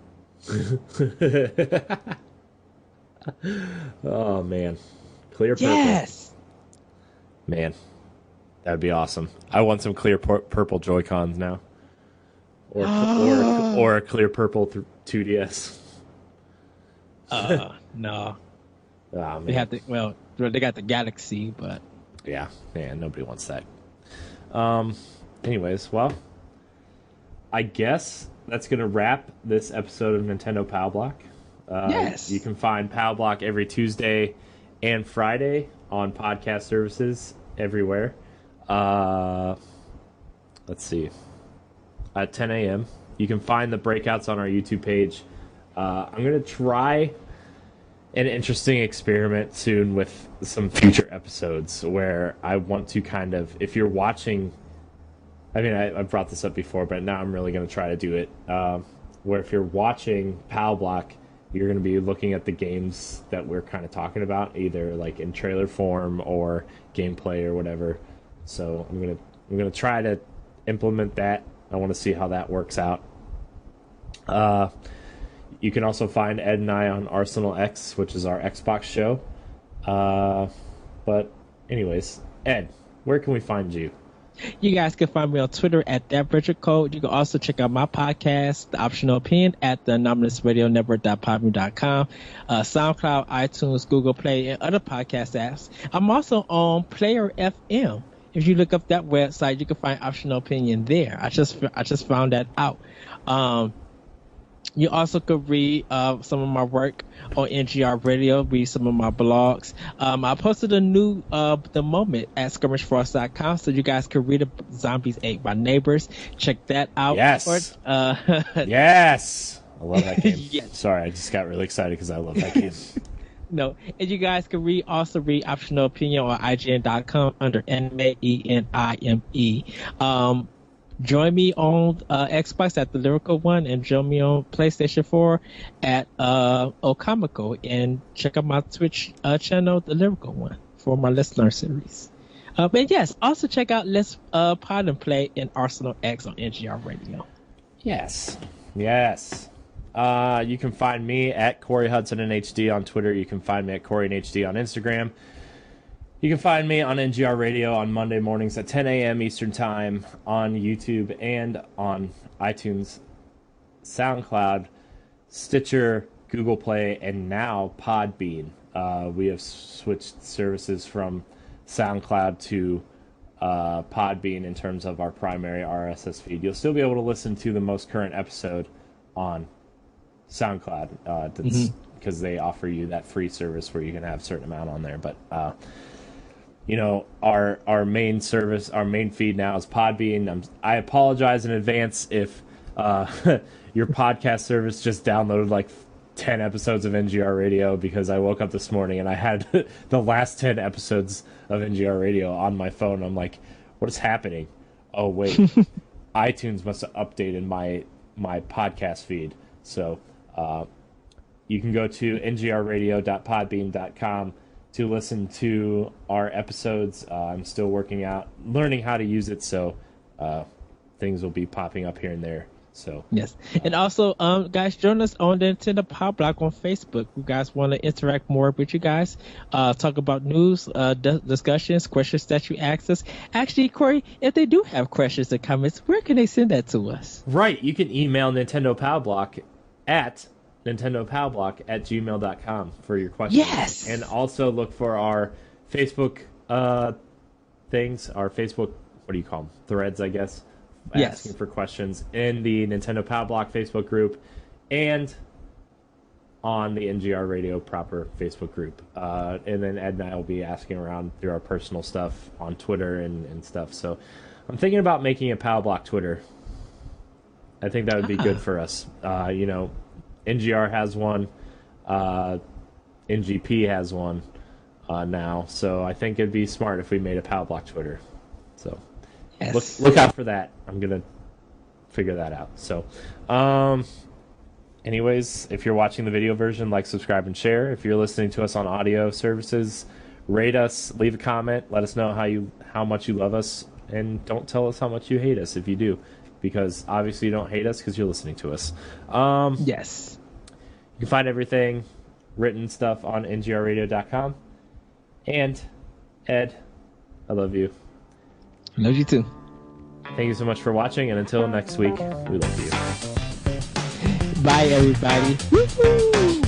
Oh man, clear purple. Yes. Man, that'd be awesome. I want some clear purple Joy-Cons now, or a clear purple 2DS. No. Oh man. They have to. Well, they got the Galaxy, but Yeah, man, nobody wants that. Anyways, well, I guess that's gonna wrap this episode of Nintendo Pow Block. yes. You can find Pow Block every Tuesday and Friday on podcast services everywhere. Let's see, at 10 a.m. You can find the breakouts on our YouTube page. I'm gonna try an interesting experiment soon with some future episodes where I want to kind of, if you're watching, I mean, I brought this up before, but now I'm really going to try to do it, where if you're watching PAL Block, you're going to be looking at the games that we're kind of talking about, either like in trailer form or gameplay or whatever. So I'm gonna try to implement that. I want to see how that works out. You can also find Ed and I on Arsenal X, which is our Xbox show. But anyways, Ed, where can we find you? You guys can find me on Twitter at ThatBridgetCode. You can also check out my podcast, The Optional Opinion, at the AnomalousRadioNetwork.podbean.com, SoundCloud, iTunes, Google Play, and other podcast apps. I'm also on Player FM. If you look up that website, you can find Optional Opinion there. I just found that out. You also could read some of my work on NGR Radio, read some of my blogs. I posted a new The Moment at skirmishfrost.com, so you guys can read Zombies Ate My Neighbors. Check that out. Yes. Yes. I love that game. Yes. Sorry, I just got really excited because I love that game. No, and you guys can also read Optional Opinion on IGN.com under Anime, ENIME. Join me on Xbox at the Lyrical One, and join me on PlayStation 4 at Okamiko, and check out my Twitch channel, the Lyrical One, for my Listener series. And yes, also check out Let's Pod and Play in Arsenal X on NGR Radio. Yes. Yes. You can find me at Corey Hudson in HD on Twitter. You can find me at Corey in HD on Instagram. You can find me on NGR Radio on Monday mornings at 10 a.m. Eastern Time on YouTube and on iTunes, SoundCloud, Stitcher, Google Play, and now Podbean. We have switched services from SoundCloud to Podbean in terms of our primary RSS feed. You'll still be able to listen to the most current episode on SoundCloud. That's because they offer you that free service where you can have a certain amount on there. But you know, our main service, our main feed now is Podbean. I apologize in advance if your podcast service just downloaded like 10 episodes of NGR Radio, because I woke up this morning and I had the last 10 episodes of NGR Radio on my phone. I'm like, what is happening? Oh, wait. iTunes must have updated my podcast feed. So you can go to ngrradio.podbean.com to listen to our episodes. I'm still learning how to use it, so things will be popping up here and there. So yes, and also, guys, join us on the Nintendo Power Block on Facebook. You guys want to interact more with you guys, talk about news, discussions, questions that you ask us. Actually, Corey, if they do have questions or comments, where can they send that to us? Right, you can email Nintendo Power Block at nintendopowblock@gmail.com for your questions. Yes, and also look for our Facebook things, our Facebook, what do you call them? Threads, I guess. Yes. Asking for questions in the Nintendo Power Block Facebook group and on the NGR Radio proper Facebook group. And then Ed and I will be asking around through our personal stuff on Twitter and stuff. So I'm thinking about making a Power Block Twitter. I think that would be good for us. NGR has one. NGP has one now. So I think it'd be smart if we made a Power Block Twitter. So Yes. look out for that. I'm going to figure that out. So, anyways, if you're watching the video version, like, subscribe, and share. If you're listening to us on audio services, rate us, leave a comment, let us know how much you love us, and don't tell us how much you hate us if you do, because obviously you don't hate us because you're listening to us. Yes. You can find everything, written stuff, on ngrradio.com. And Ed, I love you. I love you too. Thank you so much for watching, and until next week, we love you. Bye, everybody. Woo-hoo!